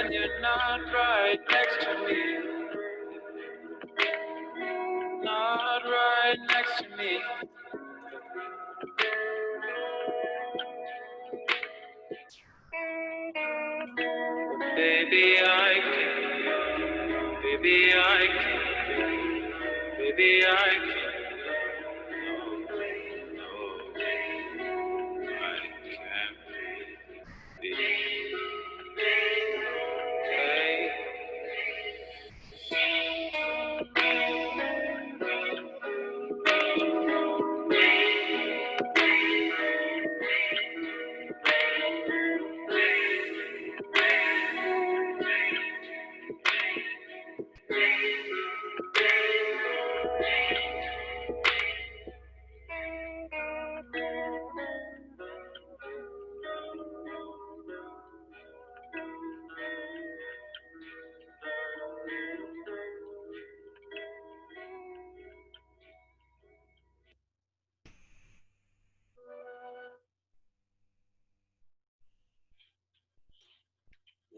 when you're not right next to me. Not right next to me. Baby, I can. Baby, I can. Baby, I can. No, I can't be. Hey.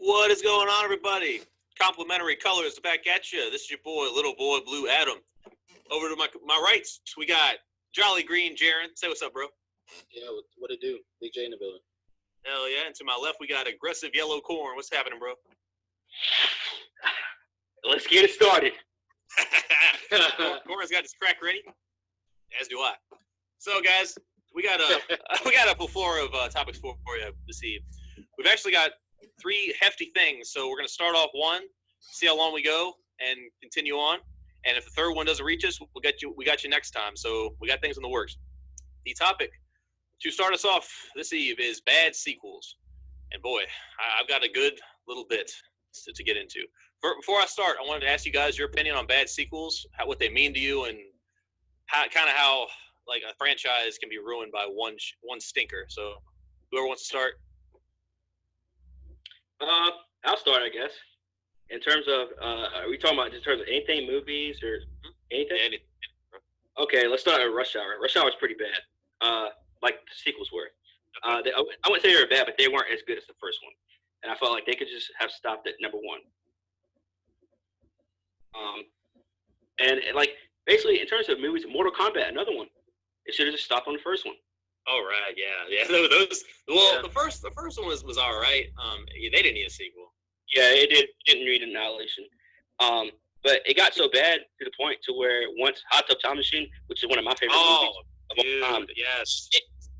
What is going on, everybody? Complimentary Colors back at you. This is your boy, little boy, Blue Adam. Over to my rights, we got Jolly Green Jaron. Say what's up, bro. Yeah, what it do? Big J in the building. Hell yeah. And to my left, we got Aggressive Yellow Corn. What's happening, bro? Let's get it started. Corn's got his crack ready, as do I. So, guys, we got a plethora of topics for you this evening. We've actually got 3 hefty things, so we're going to start off one, see how long we go, and continue on. And if the third one doesn't reach us, we got you next time. So we got things in the works. The topic to start us off this eve is bad sequels. And boy, I've got a good little bit to get into. Before I start, I wanted to ask you guys your opinion on bad sequels, what they mean to you, and how like a franchise can be ruined by one stinker. So whoever wants to start. I'll start, I guess. In terms of, are we talking about in terms of anything, movies or anything? Yeah, anything. Okay, let's start with Rush Hour. Rush Hour was pretty bad, like the sequels were. I wouldn't say they were bad, but they weren't as good as the first one. And I felt like they could just have stopped at number 1. And like basically in terms of movies, Mortal Kombat, another one. It should have just stopped on the first one. Oh right, yeah. Those. Well, yeah. The first one was all right. They didn't need a sequel. Yeah, it didn't need Annihilation. But it got so bad to the point to where once Hot Tub Time Machine, which is one of my favorite movies of all time, yes.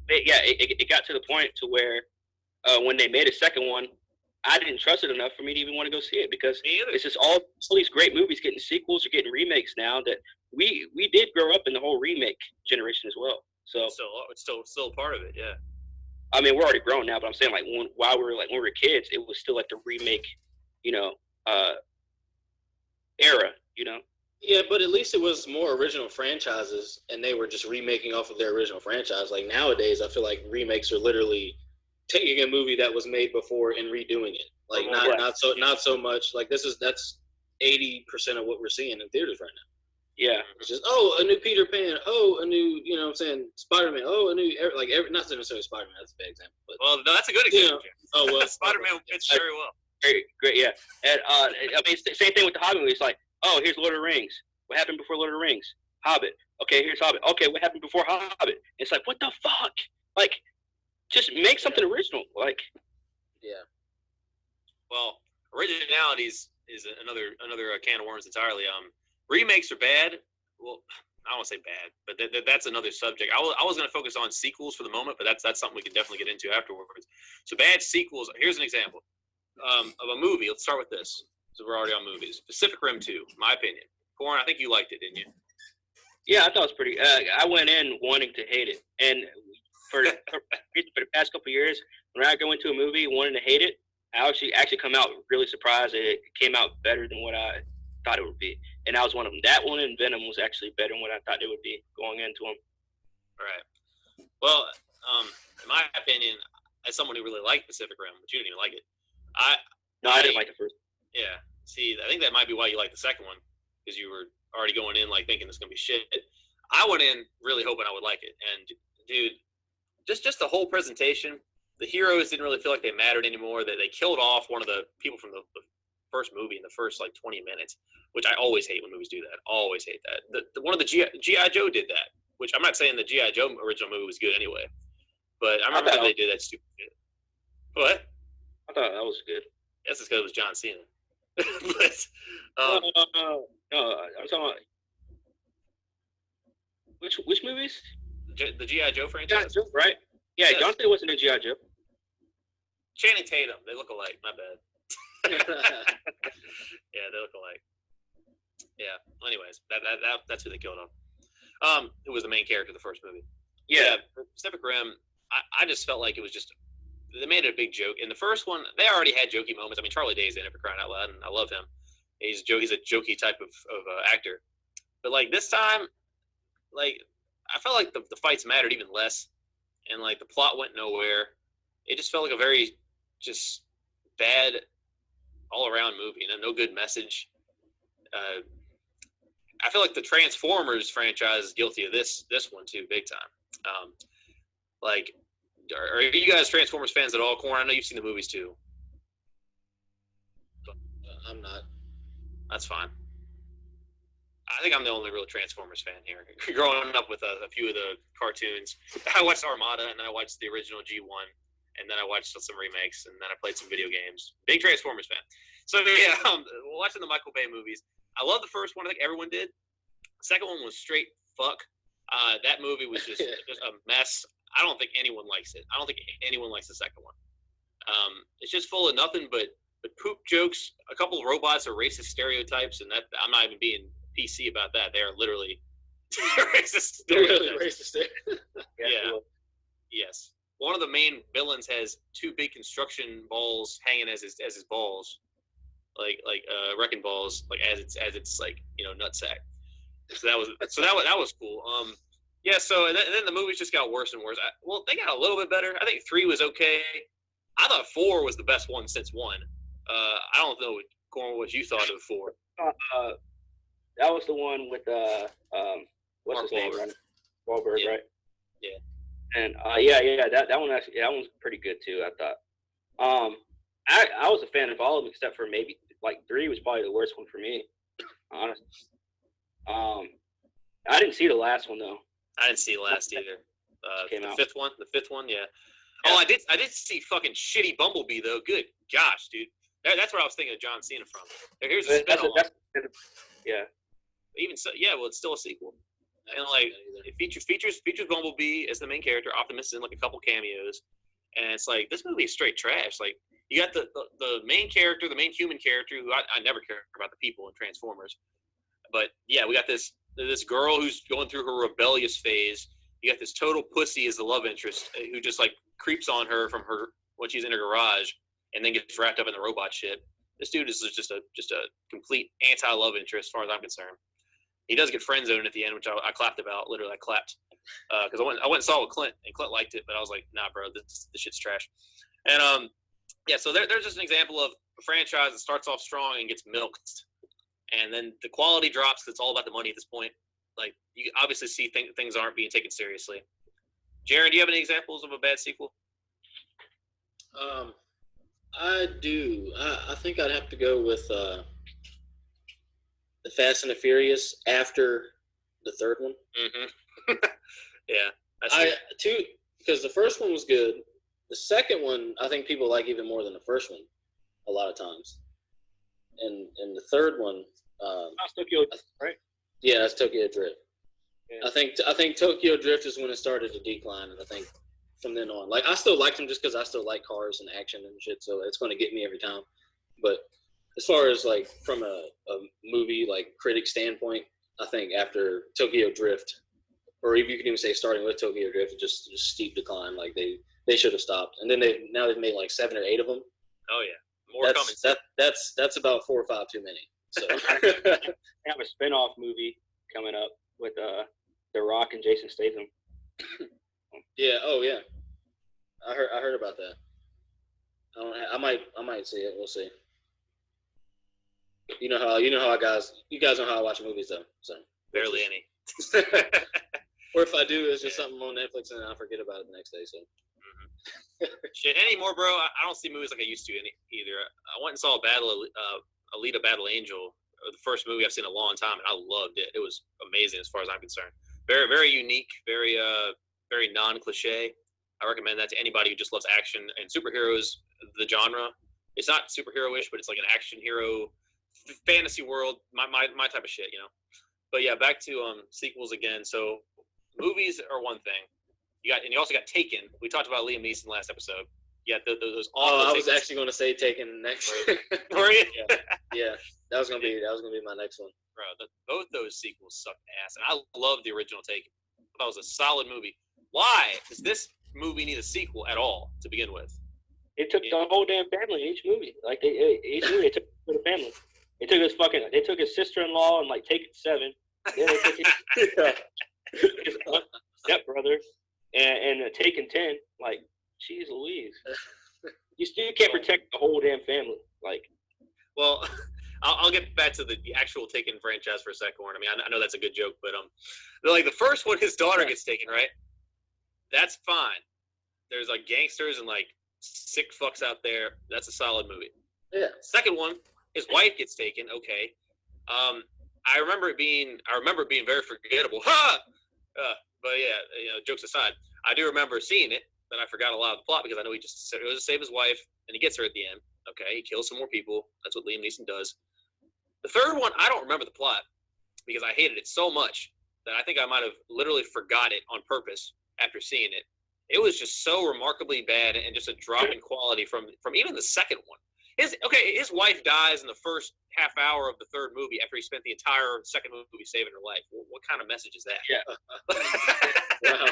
It got to the point to where when they made a second one, I didn't trust it enough for me to even want to go see it because it's just all these great movies getting sequels or getting remakes now that we did grow up in the whole remake generation as well. So it's still part of it, yeah. I mean, we're already grown now, but I'm saying like when we were kids, it was still like the remake, era, Yeah, but at least it was more original franchises, and they were just remaking off of their original franchise. Like nowadays, I feel like remakes are literally taking a movie that was made before and redoing it. Like not so much. Like that's 80% of what we're seeing in theaters right now. Yeah, it's just a new Peter Pan, a new Spider-Man, a new not necessarily Spider-Man. That's a bad example, but that's a good example. Spider-Man fits very well. Very great, yeah. And I mean, same thing with the Hobbit movie. It's like, here's Lord of the Rings. What happened before Lord of the Rings? Hobbit. Okay, here's Hobbit. Okay, what happened before Hobbit? It's like, what the fuck? Like, just make something original. Like, yeah. Well, originality is another can of worms entirely. Remakes are bad. Well, I don't want to say bad, but that's another subject. I was going to focus on sequels for the moment, but that's something we can definitely get into afterwards. So bad sequels. Here's an example of a movie. Let's start with this. So we're already on movies. Pacific Rim 2, my opinion. Corn, I think you liked it, didn't you? Yeah, I thought it was pretty. I went in wanting to hate it, and for the past couple of years, when I go into a movie wanting to hate it, I actually come out really surprised that it came out better than what I thought it would be. And that was one of them. That one and Venom was actually better than what I thought it would be going into them. All right. Well, in my opinion, as someone who really liked Pacific Rim, but you didn't even like it. I didn't like the first. Yeah. See, I think that might be why you liked the second one, because you were already going in like thinking it's gonna be shit. I went in really hoping I would like it, and dude, just the whole presentation the heroes didn't really feel like they mattered anymore. That they killed off one of the people from the first movie in the first like 20 minutes, which I always hate when movies do that. Always hate that. One of the G.I. Joe did that, which I'm not saying the G.I. Joe original movie was good anyway, but I remember that they did that stupid shit. What? I thought that was good. That's just because it was John Cena. but No, I'm talking about which movies? The G.I. Joe franchise, Right? Yeah, Yes. John Cena wasn't in G.I. Joe. Channing Tatum, they look alike. My bad. Yeah, they look alike. Yeah. Anyways, that's who they killed off. Who was the main character of the first movie? Yeah. Pacific Rim. I just felt like it was just they made it a big joke. In the first one, they already had jokey moments. I mean, Charlie Day's in it for crying out loud, and I love him. He's a jokey type of actor. But like this time, like I felt like the fights mattered even less, and like the plot went nowhere. It just felt like a very just bad all around movie, and no good message. I feel like the Transformers franchise is guilty of this one too, big time. Like, are you guys Transformers fans at all, Corn? I know you've seen the movies too. I'm not. That's fine. I think I'm the only real Transformers fan here. Growing up with a few of the cartoons, I watched Armada, and then I watched the original G1, and then I watched some remakes, and then I played some video games. Big Transformers fan. So yeah, watching the Michael Bay movies. I love the first one. I think everyone did. The second one was straight fuck. That movie was just a mess. I don't think anyone likes it. I don't think anyone likes the second one. It's just full of nothing but poop jokes. A couple of robots are racist stereotypes, and that I'm not even being PC about that. They are literally racist stereotypes. Yeah. Yes. One of the main villains has two big construction balls hanging as his balls, like wrecking balls, like as it's like nutsack. So that was cool. Yeah. So and then the movies just got worse and worse. They got a little bit better. I think 3 was okay. I thought 4 was the best one since 1. I don't know, Corn, what you thought of 4. That was the one with what's Mark his name? Wahlberg. Wahlberg, Yeah. right? Yeah. And that one actually, that one's pretty good too. I thought. I was a fan of all of them except for maybe like 3 was probably the worst one for me, honestly. I didn't see the last one though. I didn't see last either. Came the out. fifth one, yeah. Oh, I did see fucking shitty Bumblebee though. Good gosh, dude. That's where I was thinking of John Cena from. Here's a spin-off. Yeah. Even so, yeah. Well, it's still a sequel, and like it features Bumblebee as the main character. Optimus is in like a couple cameos, and it's like this movie is straight trash. Like you got the main character, the main human character, who I never care about the people in Transformers, but yeah, we got this girl who's going through her rebellious phase. You got this total pussy as the love interest who just like creeps on her from her when she's in her garage, and then gets wrapped up in the robot shit. This dude is just a complete anti-love interest as far as I'm concerned. He does get friend zoned at the end, which I clapped about. Literally, I clapped because I went and saw it with Clint, and Clint liked it, but I was like, nah, bro, this shit's trash. And yeah, so there's just an example of a franchise that starts off strong and gets milked, and then the quality drops. It's all about the money at this point. Like you obviously see things aren't being taken seriously. Jaron, do you have any examples of a bad sequel? I do. I think I'd have to go with the Fast and the Furious after the third one. Mm-hmm. Yeah. Because the first one was good. The second one, I think people like even more than the first one, a lot of times. And the third one, That's Tokyo, right? yeah, that's Tokyo Drift. Yeah. I think Tokyo Drift is when it started to decline, and I think from then on, like I still liked them just because I still like cars and action and shit, so it's going to get me every time. But as far as like from a movie like critic standpoint, I think after Tokyo Drift, or even you can even say starting with Tokyo Drift, just steep decline. Like they should have stopped, and then they've made like 7 or 8 of them. Oh yeah, more coming. That's about 4 or 5 too many. So They have a spin-off movie coming up with The Rock and Jason Statham. yeah, oh yeah, I heard about that. I might see it. We'll see. You know how you guys know how I watch movies though. So Barely any. or if I do, it's just something on Netflix and I forget about it the next day. So Shit anymore, bro. I don't see movies like I used to either. I went and saw Alita Battle Angel, the first movie I've seen in a long time, and I loved it. It was amazing as far as I'm concerned. Very, very unique, very non-cliche. I recommend that to anybody who just loves action and superheroes. The genre, it's not superhero-ish, but it's like an action hero, fantasy world, my type of shit, you know. But yeah, back to sequels again. So movies are one thing. You also got Taken. We talked about Liam Neeson last episode. Yeah, those awful. I was actually going to say Taken next. Were you? Yeah, that was gonna be my next one. Bro, both those sequels sucked ass, and I love the original Taken. That was a solid movie. Why does this movie need a sequel at all to begin with? It took the whole damn family each movie. Like each movie, it took for the family. They took his sister-in-law and like Taken 7. Then they took his stepbrother and Taken 10. Like, jeez Louise, you still can't protect the whole damn family. Like, well, I'll get back to the actual Taken franchise for a second. I mean, I know that's a good joke, but like the first one, his daughter gets taken, right? That's fine. There's like gangsters and like sick fucks out there. That's a solid movie. Yeah. Second one, his wife gets taken. Okay. I remember it being very forgettable. Ha! But yeah, you know, jokes aside, I do remember seeing it. Then I forgot a lot of the plot because I know he just said it was to save his wife, and he gets her at the end. Okay, he kills some more people. That's what Liam Neeson does. The third one, I don't remember the plot because I hated it so much that I think I might have literally forgot it on purpose after seeing it. It was just so remarkably bad and just a drop in quality from even the second one. His wife dies in the first half hour of the third movie after he spent the entire second movie saving her life. What kind of message is that? yeah, Wow.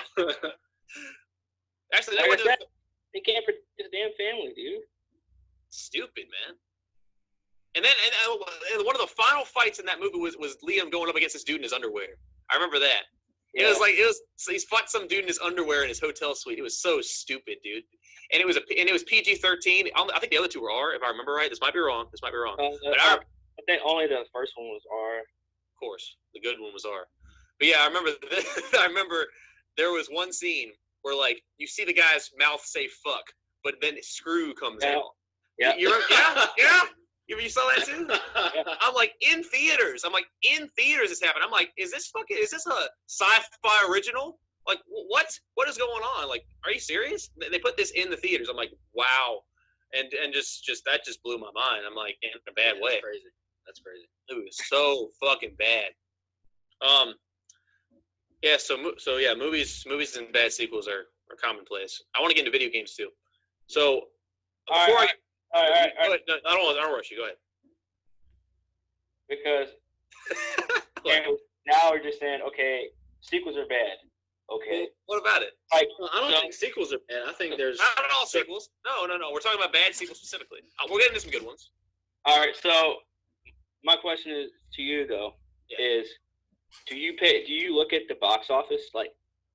Actually, like I said, they can't protect his damn family, dude. Stupid, man. And then and one of the final fights in that movie was Liam going up against this dude in his underwear. I remember that. Yeah. So he's fought some dude in his underwear in his hotel suite. It was so stupid, dude. And it was PG-13. I think the other two were R, if I remember right. This might be wrong. But I think only the first one was R. Of course, the good one was R. But yeah, I remember. I remember there was one scene where like you see the guy's mouth say "fuck," but then Screw comes out. Yeah. Yeah. You saw that too? I'm like, in theaters. This happened. I'm like, is this a sci-fi original? Like, what is going on? Like, are you serious? They put this in the theaters. I'm like, wow. And just that just blew my mind. I'm like, in a bad way. That's crazy. It was so fucking bad. Yeah, so yeah, movies and bad sequels are commonplace. I want to get into video games too. So before all right. No, I don't rush you. Go ahead. Because now we're just saying, okay, sequels are bad. Okay. What about it? Like, I don't think sequels are bad. I think there's not all sequels. No. We're talking about bad sequels specifically. We'll get into some good ones. All right. So my question is to you though, is do you look at the box office? Like,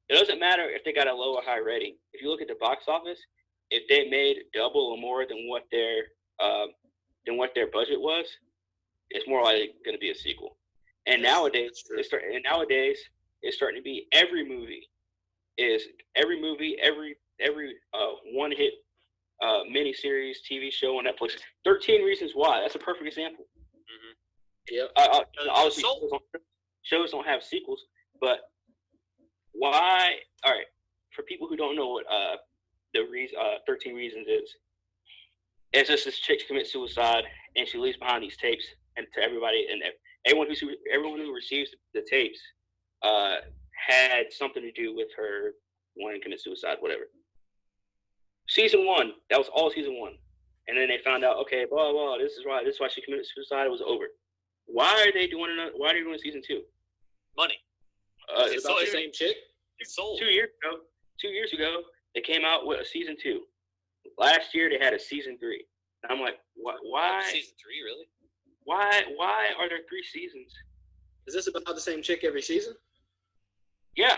it doesn't matter if they got a low or high rating. If you look at the box office, if they made double or more than what their budget was, it's more likely going to be a sequel. And nowadays, it's starting to be every movie, every one hit miniseries, TV show on Netflix. 13 Reasons Why. That's a perfect example. Mm-hmm. Yeah. Obviously, shows don't have sequels, but why? All right. For people who don't know what the 13 Reasons is, it's just this chick commits suicide and she leaves behind these tapes, and to everybody and everyone who receives the tapes had something to do with her wanting to commit suicide, whatever. Season 1, that was all season 1, and then they found out, okay, blah blah, this is why she committed suicide. It was over. Why are they doing season 2? Money. It's about the same chick. It's sold. 2 years ago, they came out with a season 2. Last year, they had a season 3. And I'm like, why? Season 3, really? Why are there 3 seasons? Is this about the same chick every season? Yeah.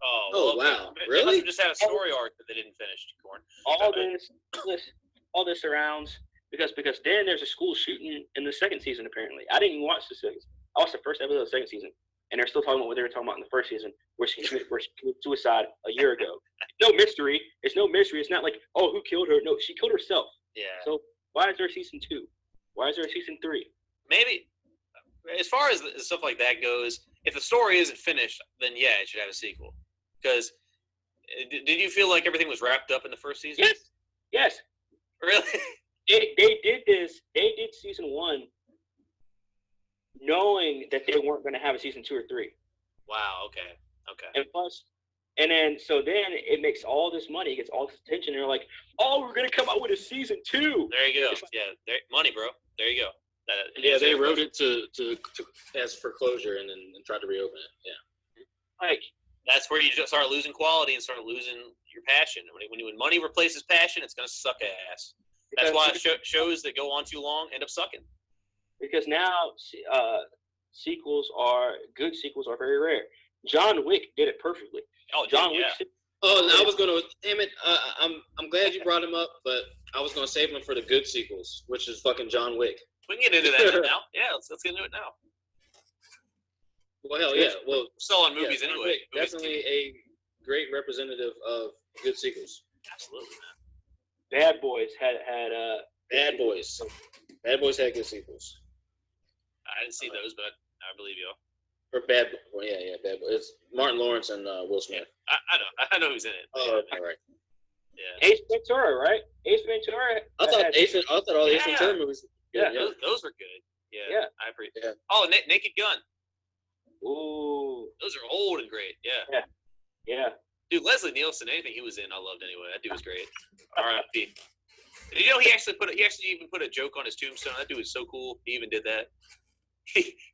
Oh wow! They Really? must have just had a story arc that they didn't finish, Corn. All this surrounds because then there's a school shooting in the second season. Apparently, I didn't even watch the second. I watched the first episode of the second season, and they're still talking about what they were talking about in the first season. where she committed suicide a year ago. No mystery. It's no mystery. It's not like, oh, who killed her? No, she killed herself. Yeah. So why is there a season 2? Why is there a season 3? Maybe as far as stuff like that goes, if the story isn't finished, then yeah, it should have a sequel. Because did you feel like everything was wrapped up in the first season? Yes. Yes. Really? They did this. They did season 1 knowing that they weren't going to have a season 2 or 3. Wow. Okay. And plus, and then it makes all this money, it gets all this attention, and they're like, "Oh, we're gonna come out with a season 2." There you go. Yeah, money, bro. There you go. Yeah, they wrote it to as for closure and then tried to reopen it. Yeah. Like, that's where you just start losing quality and start losing your passion. When money replaces passion, it's gonna suck ass. That's why shows that go on too long end up sucking. Because now good sequels are very rare. John Wick did it perfectly. Oh, John yeah. Wick. Oh, I was gonna. Damn it! I'm glad you brought him up, but I was gonna save him for the good sequels, which is fucking John Wick. We can get into that now. Yeah, let's get into it now. Well, hell yeah. Well, we're still on movies John anyway. Wick, definitely a great representative of good sequels. Absolutely, man. Bad Boys had Bad Boys. Bad Boys had good sequels. I didn't see those, but I believe you. Or Bad Boys. Well, yeah, Bad Boys. It's Martin Lawrence and Will Smith. I know who's in it. Oh, okay, right. Yeah. Ace Ventura, right? Ace Ventura. I thought all the Ace Yeah. Ventura movies. Yeah, those were good. Yeah. I appreciate. Yeah. Oh, Naked Gun. Ooh. Those are old and great. Yeah. Yeah. Dude, Leslie Nielsen, anything he was in, I loved anyway. That dude was great. R.I.P. Did you know he actually even put a joke on his tombstone? That dude was so cool. He even did that.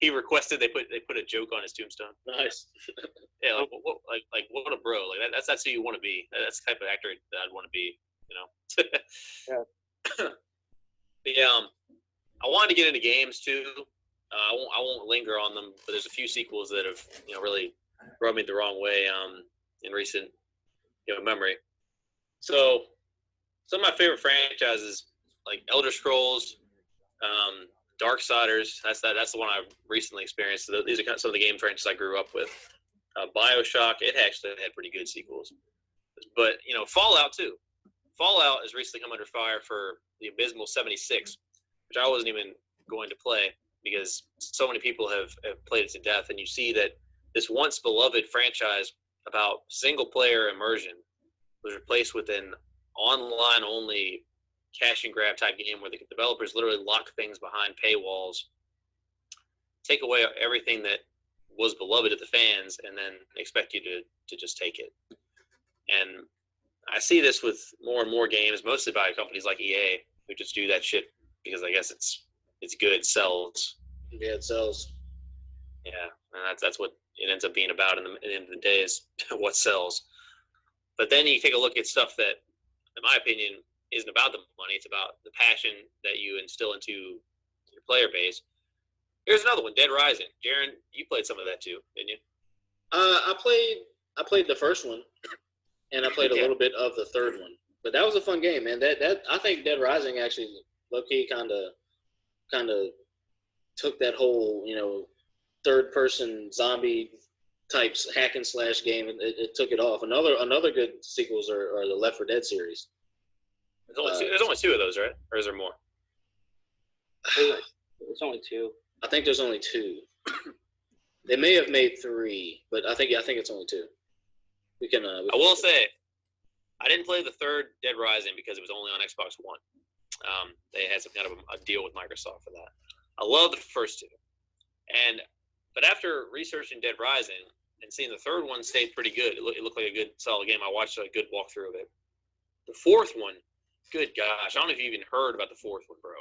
He requested they put a joke on his tombstone. Nice. Yeah, like what a bro. Like that's who you want to be. That's the type of actor that I'd want to be. You know. Yeah. But yeah. I wanted to get into games too. I won't linger on them, but there's a few sequels that have really rubbed me the wrong way in recent memory. So some of my favorite franchises like Elder Scrolls, Darksiders. That's the one I've recently experienced. So these are kind of some of the game franchises I grew up with. BioShock. It actually had pretty good sequels, but Fallout too. Fallout has recently come under fire for the abysmal 76, which I wasn't even going to play because so many people have played it to death. And you see that this once beloved franchise about single player immersion was replaced with an online only cash and grab type game where the developers literally lock things behind paywalls, take away everything that was beloved to the fans, and then expect you to just take it. And I see this with more and more games, mostly by companies like EA, who just do that shit because I guess it's good, it sells. Yeah, it sells. Yeah, and that's what it ends up being about in the end of the day is what sells. But then you take a look at stuff that, in my opinion, isn't about the money. It's about the passion that you instill into your player base. Here's another one, Dead Rising. Jaron, you played some of that too, didn't you? I played the first one, and I played a little bit of the third one. But that was a fun game, man. That I think Dead Rising actually low-key kind of took that whole third person zombie types hack and slash game. It took it off. Another good sequels are the Left 4 Dead series. There's only two of those, right? Or is there more? It's only 2. I think there's only 2. They may have made 3, but I think it's only 2. We can. I will say, I didn't play the third Dead Rising because it was only on Xbox One. They had some kind of a deal with Microsoft for that. I love the first 2, but after researching Dead Rising and seeing the third one stayed pretty good, it looked like a good solid game. I watched a good walkthrough of it. The fourth one, good gosh, I don't know if you even heard about the fourth one, bro.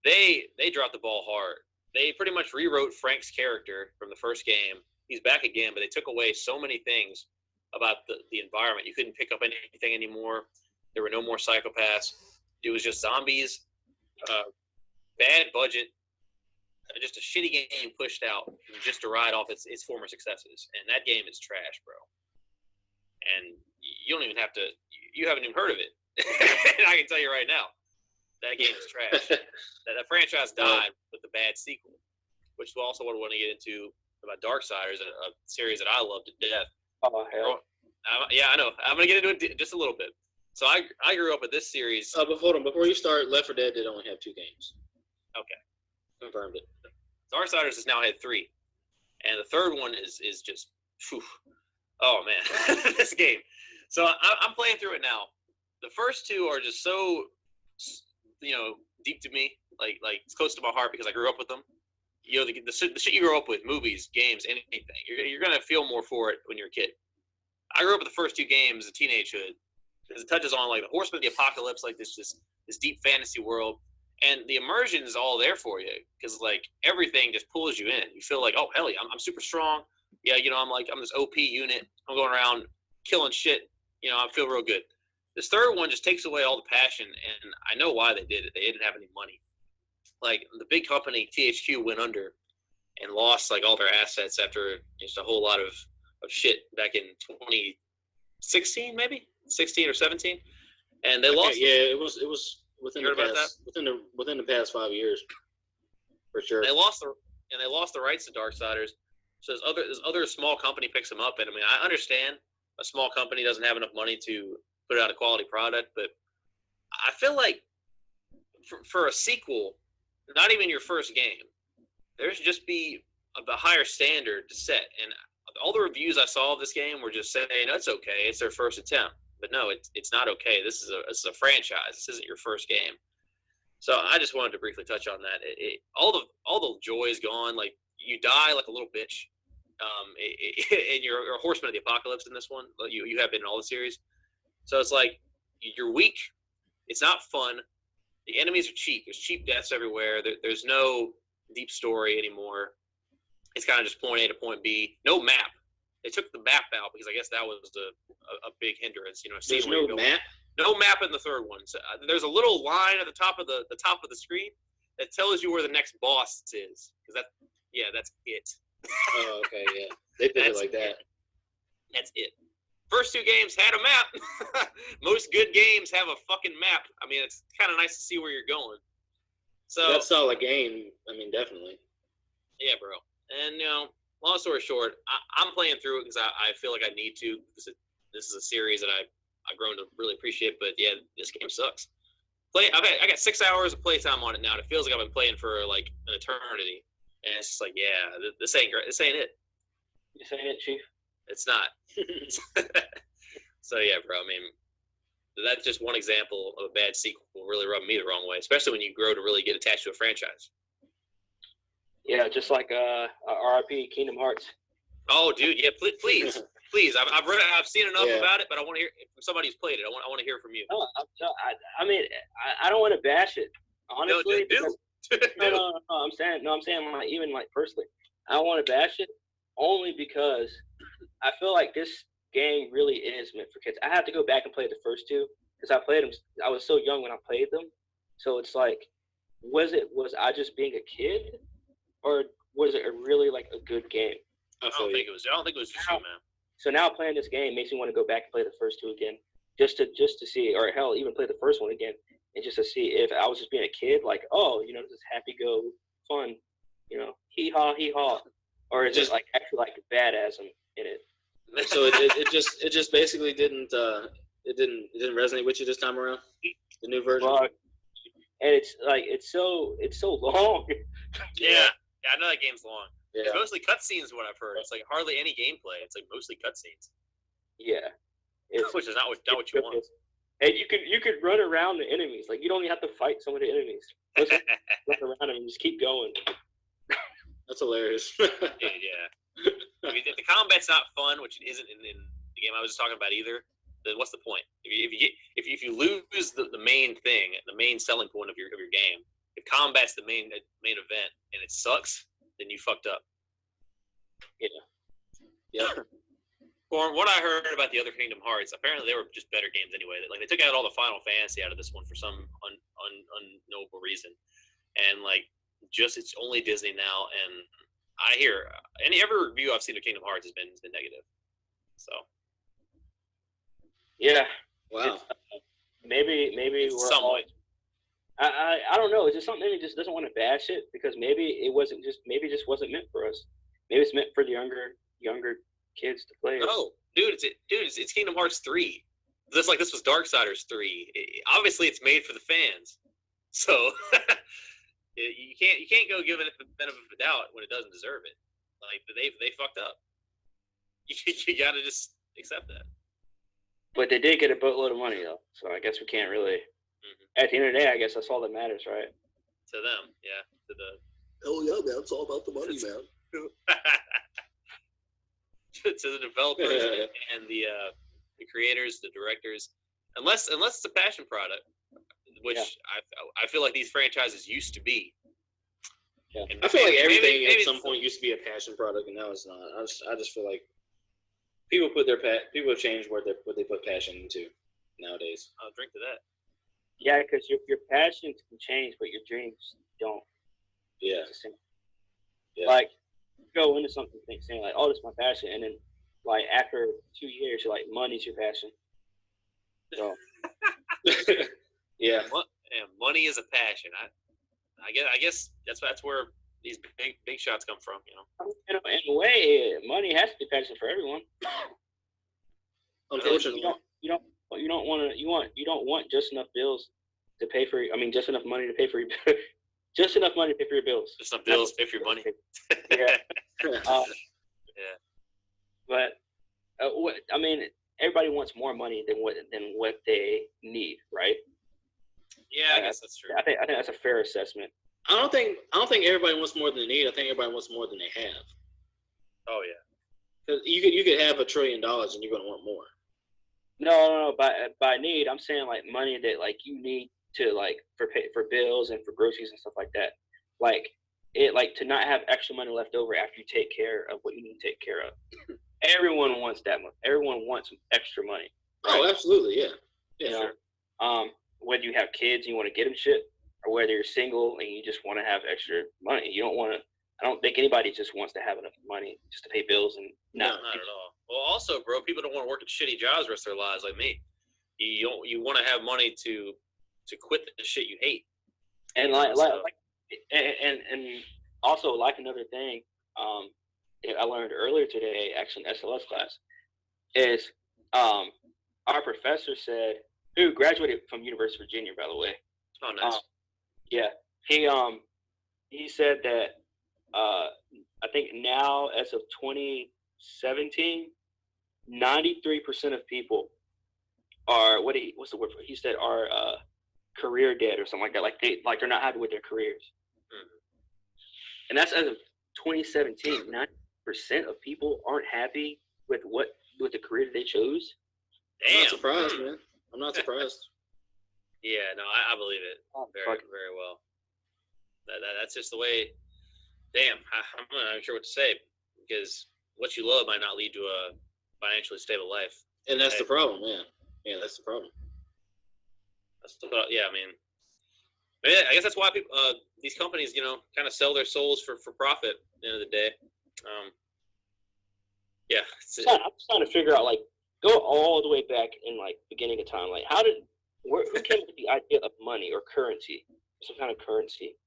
They dropped the ball hard. They pretty much rewrote Frank's character from the first game. He's back again, but they took away so many things about the environment. You couldn't pick up anything anymore. There were no more psychopaths. It was just zombies, bad budget, just a shitty game pushed out just to ride off its former successes. And that game is trash, bro. And you don't even have to – you haven't even heard of it. And I can tell you right now, that game is trash. that franchise died with the bad sequel, which is also what I want to get into about Darksiders, a series that I love to death. Oh hell. Yeah, I know. I'm gonna get into it just a little bit. So I grew up with this series. But hold on, before you start, Left 4 Dead did only have 2 games. Okay. Confirmed it. Darksiders has now had 3, and the third one is just, whew, oh man, this game. So I'm playing through it now. The first 2 are just so, deep to me. Like it's close to my heart because I grew up with them. The shit you grow up with, movies, games, anything. You're gonna feel more for it when you're a kid. I grew up with the first 2 games in teenagehood because it touches on like the Horsemen of the Apocalypse, like this deep fantasy world. And the immersion is all there for you because like everything just pulls you in. You feel like, oh hell yeah, I'm super strong. Yeah, I'm this OP unit. I'm going around killing shit. I feel real good. This third one just takes away all the passion, and I know why they did it. They didn't have any money. Like the big company THQ went under and lost like all their assets after just a whole lot of shit back in 2016, maybe 16 or 17, and they lost. Yeah, it was within the past 5 years, for sure. They lost the rights to Darksiders. So this other small company picks them up, and I mean I understand a small company doesn't have enough money to put out a quality product, but I feel like for a sequel, not even your first game, there should just be a higher standard to set. And all the reviews I saw of this game were just saying, it's okay, it's their first attempt. But no, it's not okay. This is a franchise. This isn't your first game. So I just wanted to briefly touch on that. All the joy is gone. Like you die like a little bitch, and you're a Horseman of the Apocalypse in this one. You have been in all the series. So it's like you're weak. It's not fun. The enemies are cheap. There's cheap deaths everywhere. There's no deep story anymore. It's kind of just point A to point B. No map. They took the map out because I guess that was a big hindrance. There's no map. No map in the third one. So, there's a little line at the top of the screen that tells you where the next boss is. Because that's it. Oh, okay, yeah. They did it like that. That's it. First 2 games had a map. Most good games have a fucking map. I mean, it's kind of nice to see where you're going. So that's a solid game. I mean, definitely. Yeah, bro. And long story short, I'm playing through it because I feel like I need to. Because this is a series that I've grown to really appreciate. But yeah, this game sucks. I got 6 hours of playtime on it now. And it feels like I've been playing for like an eternity. And it's just like, yeah, this ain't great. This ain't it. This ain't it, Chief. It's not. So yeah, bro. I mean, that's just one example of a bad sequel really rubbing me the wrong way, especially when you grow to really get attached to a franchise. Yeah, just like RIP Kingdom Hearts. Oh, dude, yeah, please. I've seen enough Yeah. about it, but I want to hear from somebody who's played it. I want to hear from you. No, I mean, I don't want to bash it, honestly. No, No, I'm saying like, even like personally, I don't want to bash it only because I feel like this game really is meant for kids. I have to go back and play the first 2 because I played them. I was so young when I played them, so it's like, was I just being a kid, or was it really like a good game? I don't think it was just you, man. So now playing this game makes me want to go back and play the first 2 again, just to see, or hell, even play the first one again, and just to see if I was just being a kid, like, oh, this is happy go fun, hee haw, or is it like actually like badass in it? So it just basically didn't resonate with you this time around, the new version. Well, and it's like it's so long. Yeah, I know that game's long. Yeah. It's mostly cutscenes, what I've heard. It's like hardly any gameplay. It's like mostly cutscenes. Yeah, Which is not what you want. And you could run around the enemies. Like you don't even have to fight some of the enemies. Just run around them and just keep going. That's hilarious. Dude, yeah. I mean, if the combat's not fun, which it isn't in the game I was just talking about either, then what's the point? If you lose the main thing, the main selling point of your game, if combat's the main event and it sucks, then you fucked up. Yeah. From what I heard about the other Kingdom Hearts, apparently they were just better games anyway. Like they took out all the Final Fantasy out of this one for some unknowable reason, and like just it's only Disney now. And I hear every review I've seen of Kingdom Hearts has been negative. So yeah, Wow. Maybe we're some all. way. I don't know. It's just something that just doesn't want to bash it because maybe it just wasn't meant for us. Maybe it's meant for the younger kids to play. No, It's Kingdom Hearts 3. This was Darksiders 3. Obviously, it's made for the fans, so you can't go give it the benefit of the doubt when it doesn't deserve it. Like they fucked up. You gotta just accept that. But they did get a boatload of money though, so I guess we can't really. At the end of the day, I guess that's all that matters, right? To them, yeah. To the. Oh yeah, man! It's all about the money, man. To the developers and the creators, the directors, unless it's a passion product, which I feel like these franchises used to be. Yeah. I feel like everything at some point used to be a passion product, and now it's not. I just feel like people have changed what they put passion into nowadays. I'll drink to that. Yeah, because your passions can change, but your dreams don't. Yeah. Yeah. Like, go into something saying like, "Oh, this is my passion," and then like after 2 years, you're like, "Money's your passion." So. Yeah. Money is a passion. I guess that's where these big shots come from. You know. In a way, money has to be passion for everyone. Unfortunately, you don't want just enough bills to pay for. I mean, just enough money to pay for your. Just enough money to pay for your bills. Just enough bills to pay for your money. Yeah. Yeah. But I mean, everybody wants more money than what they need, right? Yeah, I guess that's true. I think that's a fair assessment. I don't think everybody wants more than they need. I think everybody wants more than they have. Oh yeah. Because you could have $1 trillion and you're gonna want more. No. By need, I'm saying like money that like you need to like for bills and for groceries and stuff like that. Like to not have extra money left over after you take care of what you need to take care of. Everyone wants that much. Everyone wants extra money. Right? Oh, absolutely, yeah. Yeah, you sure. know, whether you have kids and you want to get them shit, or whether you're single and you just want to have extra money. You don't want to. I don't think anybody just wants to have enough money just to pay bills and not at all. Well, also, bro, people don't want to work at shitty jobs the rest of their lives like me. You want to have money to quit the shit you hate. And and also like another thing, I learned earlier today, actually in SLS class, is our professor said, who graduated from University of Virginia, by the way. Oh, nice. Yeah, he said that I think now as of 2017, 93% of people are what's the word for it? He said are career dead or something like that. Like they're not happy with their careers. And that's as of 2017. 90% of people aren't happy with the career that they chose. Damn. I'm not surprised, man. I'm not surprised. Yeah, no, I believe it very well. That's just the way. Damn, I'm not even sure what to say, because what you love might not lead to a financially stable life. And that's the problem, yeah. Yeah, that's the problem. Yeah, I mean, I guess that's why people, these companies, kind of sell their souls for profit at the end of the day. Yeah. I'm just trying to figure out, like, go all the way back in, like, beginning of time. Like, who came up with the idea of money or currency, some kind of currency?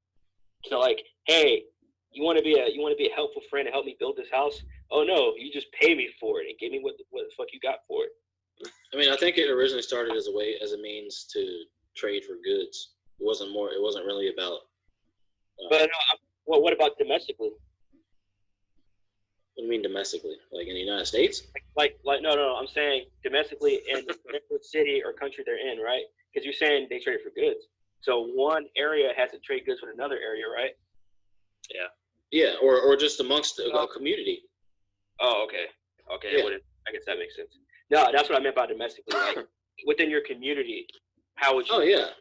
So, like, hey, you want to be a helpful friend to help me build this house? Oh no, you just pay me for it and give me what the fuck you got for it. I mean, I think it originally started as a means to trade for goods. It wasn't really about. But what about domestically? What do you mean domestically? Like in the United States? Like no. I'm saying domestically in the city or country they're in, right? Because you're saying they trade for goods. So one area has to trade goods with another area, right? Yeah. Yeah, or just amongst a community. Oh, okay. Yeah. I guess that makes sense. No, that's what I meant by domestically. Like within your community, how would you? Oh yeah.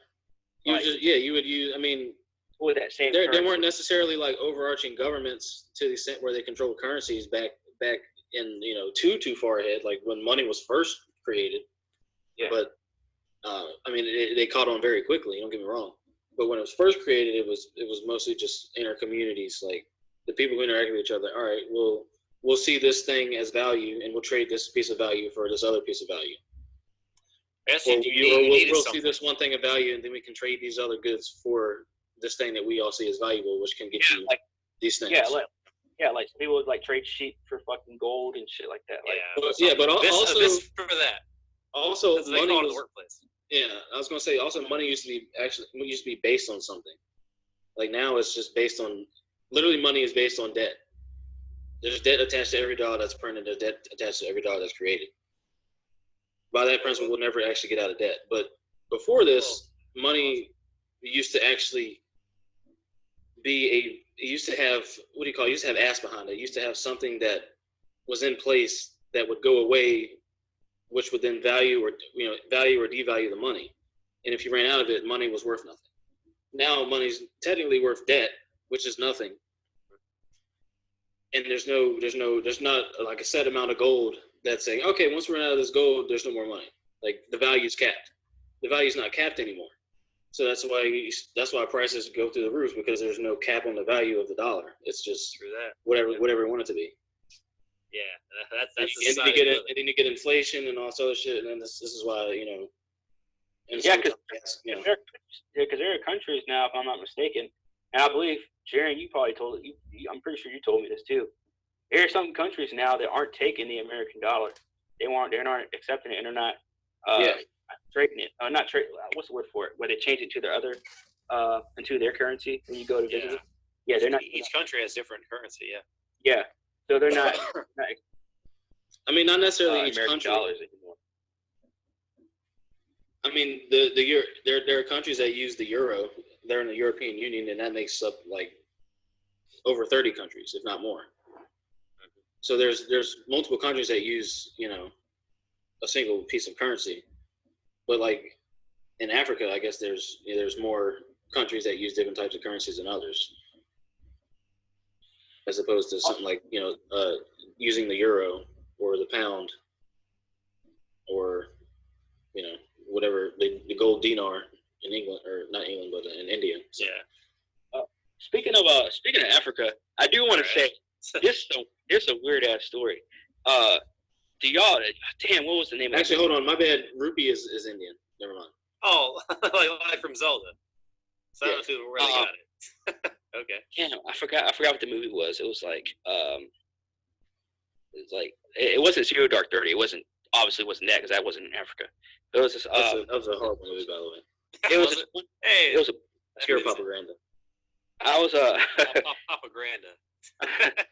You would use. I mean, with that same. They weren't necessarily like overarching governments to the extent where they controlled currencies back in too far ahead, like when money was first created. Yeah. But I mean, they caught on very quickly. Don't get me wrong. But when it was first created, it was mostly just inner communities, like the people who interact with each other. All right, we'll see this thing as value, and we'll trade this piece of value for this other piece of value. We'll see this one thing of value, and then we can trade these other goods for this thing that we all see as valuable, which can get you these things. Yeah, Yeah, like people would like trade sheep for fucking gold and shit like that. Like, But also this for that. Also, That's what they money call it in was the workplace. yeah. I was gonna say also money used to be based on something. Like now it's just based on literally money is based on debt. There's debt attached to every dollar that's printed. There's debt attached to every dollar that's created. By that principle, we'll never actually get out of debt. But before this, money used to actually it used to have what do you call it? It used to have ass behind it. It used to have something that was in place that would go away, which would then value or devalue the money. And if you ran out of it, money was worth nothing. Now money's technically worth debt, which is nothing. And there's not like a set amount of gold that's saying, okay, once we run out of this gold, there's no more money. Like the value's capped. The value's not capped anymore. So that's why prices go through the roof, because there's no cap on the value of the dollar. It's just whatever you want it to be. Yeah, that's and then you get inflation and all this other shit, and then this is why because there are countries now, if I'm not mistaken, and I believe Jaron, you probably told it. I'm pretty sure you told me this too. There are some countries now that aren't taking the American dollar. They're not accepting it, and they're not trading it. Not trade. What's the word for it? Where they change it to their other, into their currency when you go to visit them. Yeah, they're not. Each country has different currency. Yeah. Yeah, so they're not. I mean, not necessarily each American country. dollars anymore. I mean, there are countries that use the euro. They're in the European Union, and that makes up like over 30 countries, if not more. So there's multiple countries that use a single piece of currency, but like in Africa, I guess there's more countries that use different types of currencies than others, as opposed to something like using the euro or the pound or whatever the gold dinar in England, or not England, but in India. So. Yeah. Speaking of Africa, I do want to say this is a weird ass story. Do y'all? Damn, what was the name? Actually, hold on, my bad. Rupee is Indian. Never mind. Oh, like from Zelda. So I don't know if you really got it. Okay. Damn, I forgot what the movie was. It was like it wasn't Zero Dark 30. It wasn't that, because that wasn't in Africa. It was this. That was a horrible movie, by the way. It was. Hey, it was a pure propaganda. I was propaganda.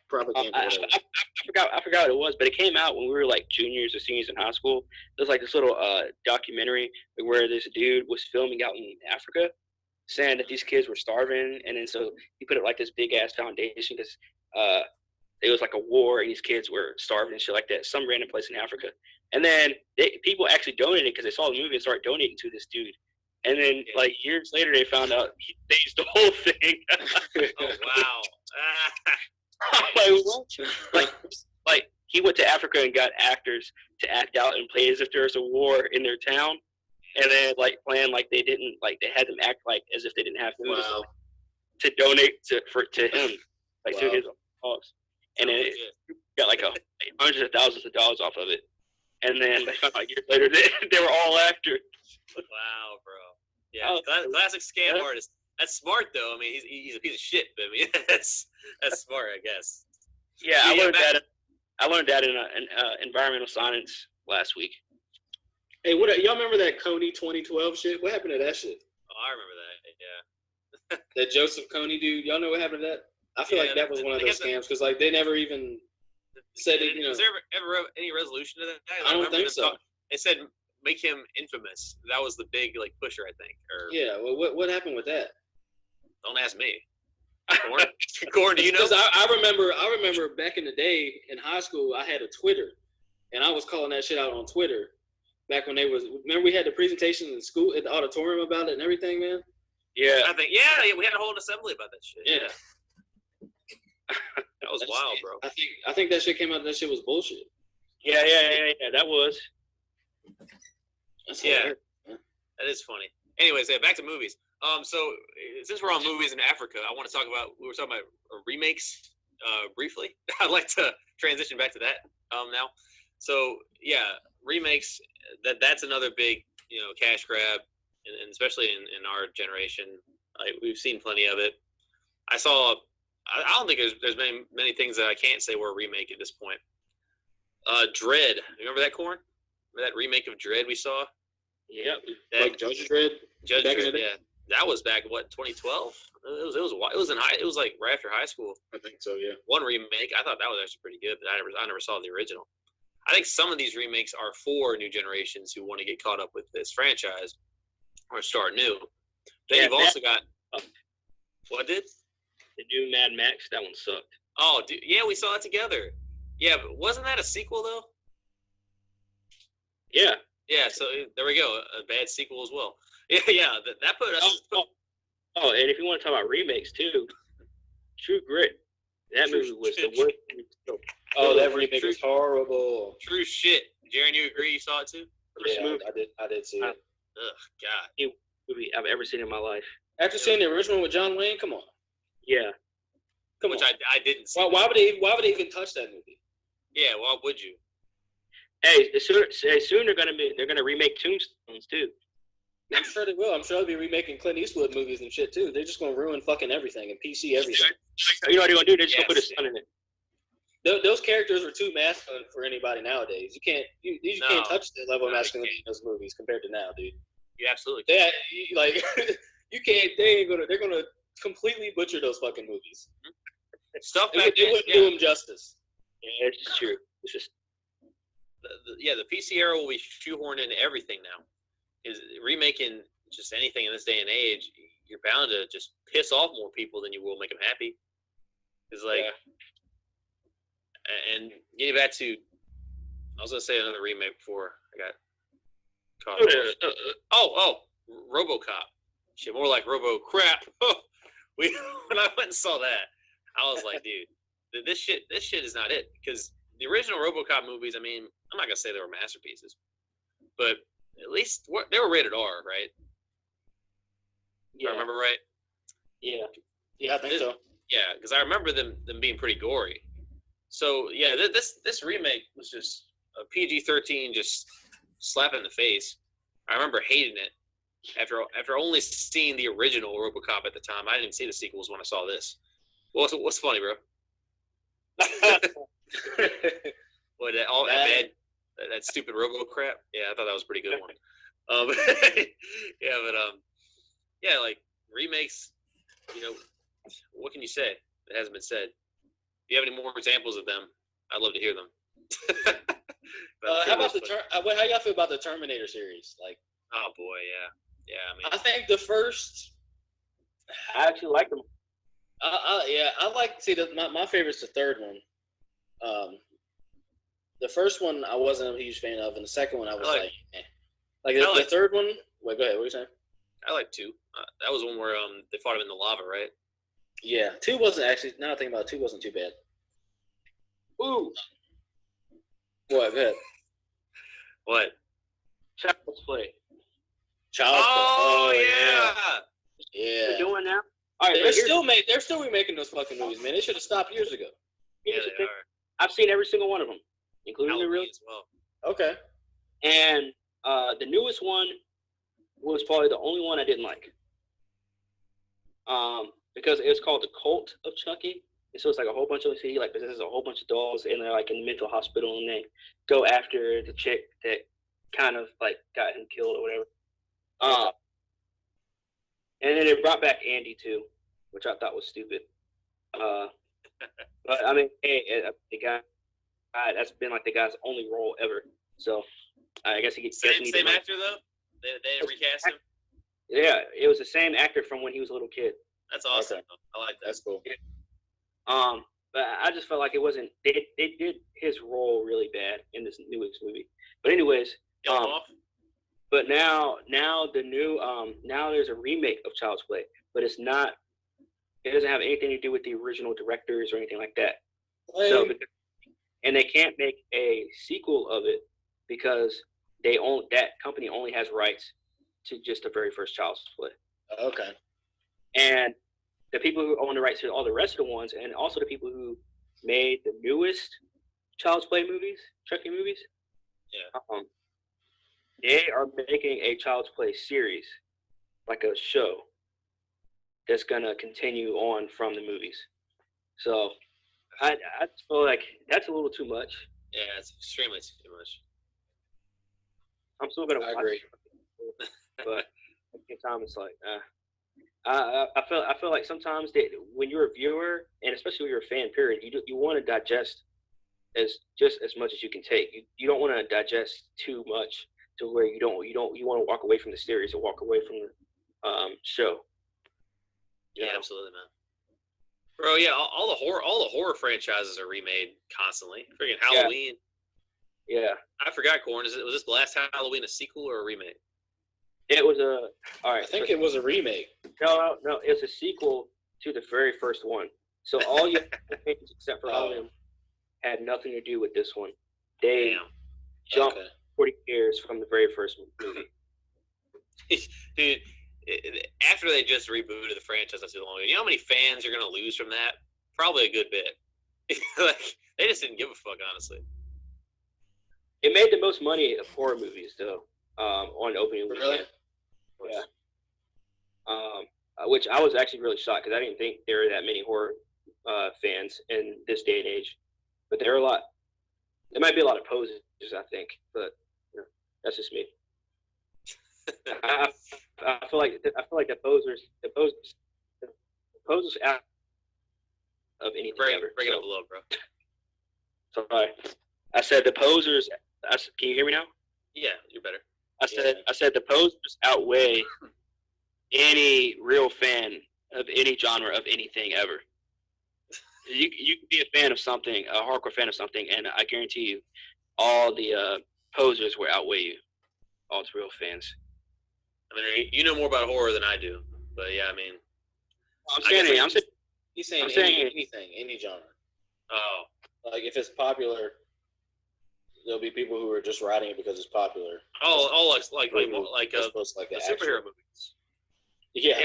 Propaganda. I forgot what it was, but it came out when we were like juniors or seniors in high school. There's like this little documentary where this dude was filming out in Africa, saying that these kids were starving, and then so he put up like this big ass foundation because it was like a war and these kids were starving and shit like that, some random place in Africa. And then people actually donated because they saw the movie and started donating to this dude. And then like years later, they found out he staged the whole thing. Oh wow! Like what? Like he went to Africa and got actors to act out and play as if there was a war in their town, and then like plan like they didn't, like they had them act like as if they didn't have food to donate to him, like to his cause. And then it got like hundreds of thousands of dollars off of it. And then they found out years later they were all actors. Wow, bro. Yeah, classic scam artist. That's smart though. I mean, he's a piece of shit, but I mean, that's smart, I guess. Yeah, I learned that in environmental science last week. Hey, y'all remember that Coney 2012 shit? What happened to that shit? Oh, I remember that. Yeah. That Joseph Coney dude. Y'all know what happened to that? I feel like that was one of those scams, because like they never even said it. Was there ever any resolution to that? I don't think so. They said make him infamous. That was the big like pusher, I think. Yeah. Well, what happened with that? Don't ask me. Gordon, do you know? I remember back in the day in high school, I had a Twitter, and I was calling that shit out on Twitter. Back when remember we had the presentation in school at the auditorium about it and everything, man. Yeah. I think we had a whole assembly about that shit. Yeah. That was wild, bro. I think that shit came out and that shit was bullshit. Yeah, that was. That is funny. Anyways, back to movies. So since we're on movies in Africa, I want to talk about, we were talking about remakes briefly. I'd like to transition back to that now. So yeah, remakes, that's another big, cash grab, and especially in our generation. We've seen plenty of it. I saw I don't think there's many things that I can't say were a remake at this point. Dread. Remember that, Corn? Remember that remake of Dread we saw? Yep. Like Judge Dredd. Judge back in Dredd, the day? yeah. That was back what 2012. It was like right after high school. I think so. Yeah. One remake. I thought that was actually pretty good, but I never saw the original. I think some of these remakes are for new generations who want to get caught up with this franchise or start new. Then Yeah, you've also got what did? The new Mad Max, that one sucked. Oh, dude, yeah, we saw it together. Yeah, but wasn't that a sequel though? Yeah. Yeah, so there we go, a bad sequel as well. Yeah, that put us. Oh, and if you want to talk about remakes too, True Grit. That movie was the worst. Oh, that remake was horrible. True shit. Jaron, you agree? You saw it too? Yeah, I did see it. Ugh, God. Movie I've ever seen in my life. After seeing the original with John Wayne, come on. Yeah. Come Which on. I didn't see. Why would they even touch that movie? Yeah, why would you? Hey, soon they're gonna remake Tombstones too. I'm sure they will. I'm sure they'll be remaking Clint Eastwood movies and shit too. They're just gonna ruin fucking everything and PC everything. You know what they're gonna do? They're just gonna put a Yes. son in it. Those characters are too masculine for anybody nowadays. You can't No. touch that level of No, you masculinity in those movies compared to now, dude. You absolutely They like you can't. They're gonna completely butcher those fucking movies. stuff It back then. wouldn't Yeah, do them justice. Yeah, it's true. It's just the PC era will be shoehorned into everything now. Is remaking just anything in this day and age, you're bound to just piss off more people than you will make them happy. It's like, and getting back to, I was gonna say another remake before I got caught up. Oh, RoboCop. Shit, more like Robo Crap. When I went and saw that, I was like, dude, this shit is not it. Because the original RoboCop movies, I mean, I'm not gonna say they were masterpieces, but at least they were rated R, right? If I remember right. yeah. Yeah, I think so. Yeah, because I remember them being pretty gory. So yeah, this remake was just a PG-13 just slap in the face. I remember hating it after only seeing the original RoboCop at the time. I didn't see the sequels when I saw this. What's funny, bro? What that stupid Robo crap? Yeah, I thought that was a pretty good one. Yeah, like remakes. You know, what can you say that hasn't been said? If you have any more examples of them, I'd love to hear them. How about how y'all feel about the Terminator series? Like, oh boy, yeah. I mean, I think the first. I actually like them. I like to see my favorite's the third one. The first one I wasn't a huge fan of, and the second one I was the third one. Wait, go ahead. What are you saying? I like 2. That was one where they fought him in the lava, right? Yeah, 2 wasn't actually. Now I think about it, 2 wasn't too bad. Ooh, What? Go ahead. What? Child's Play. Oh yeah. Yeah. They're doing now. All right, They're still remaking those fucking movies, man. They should have stopped years ago. Yeah, they are. I've seen every single one of them, including the real. Halloween as well. Okay. And the newest one was probably the only one I didn't like. Because it was called The Cult of Chucky. And so it's like a whole bunch of there's a whole bunch of dolls, and they're like in the mental hospital, and they go after the chick that kind of like got him killed or whatever. And then they brought back Andy too, which I thought was stupid. But I mean, hey, the guy, that's been like the guy's only role ever. So I guess he gets Same actor though. They didn't recast him. Yeah, it was the same actor from when he was a little kid. That's awesome. Okay. I like that. That's cool. But I just felt like it wasn't. They did his role really bad in this newest movie. But anyways, Kill him off. but now the new now there's a remake of Child's Play, but it's not. It doesn't have anything to do with the original directors or anything like that. So, and they can't make a sequel of it because that company only has rights to just the very first Child's Play. Okay. And the people who own the rights to all the rest of the ones, and also the people who made the newest Child's Play movies, Chucky movies, they are making a Child's Play series, like a show, that's gonna continue on from the movies. So I feel like that's a little too much. Yeah, it's extremely too much. I'm still gonna I watch agree. it, but at the same time, it's like I feel like sometimes that when you're a viewer, and especially when you're a fan, period, you want to digest as much as you can take. You don't want to digest too much to where you want to walk away from the series or walk away from the show. Yeah, absolutely, man. Bro, yeah, all the horror franchises are remade constantly. Freaking Halloween. Yeah. I forgot, Corn. Was this last Halloween a sequel or a remake? It was all right. I think it was a remake. No, it's a sequel to the very first one. So all your things except for Adamn had nothing to do with this one. They jumped 40 years from the very first movie. Dude, after they just rebooted the franchise not too long ago, you know how many fans you're gonna lose from that? Probably a good bit. Like they just didn't give a fuck, honestly. It made the most money of horror movies, though, on opening weekend. Really? Yeah. Which I was actually really shocked because I didn't think there were that many horror fans in this day and age. But there are a lot. There might be a lot of posers, I think, but that's just me. I feel like the posers out of anything ever. Bring it up a little, bro. Sorry, I said the posers. Can you hear me now? Yeah, you're better. I said the posers outweigh any real fan of any genre of anything ever. You can be a fan of something, a hardcore fan of something, and I guarantee you, all the posers will outweigh you. All the real fans. I mean, you know more about horror than I do, but yeah, I mean, He's saying anything, any genre. Oh, like if it's popular, there'll be people who are just writing it because it's popular. Oh, like the superhero movies. Yeah,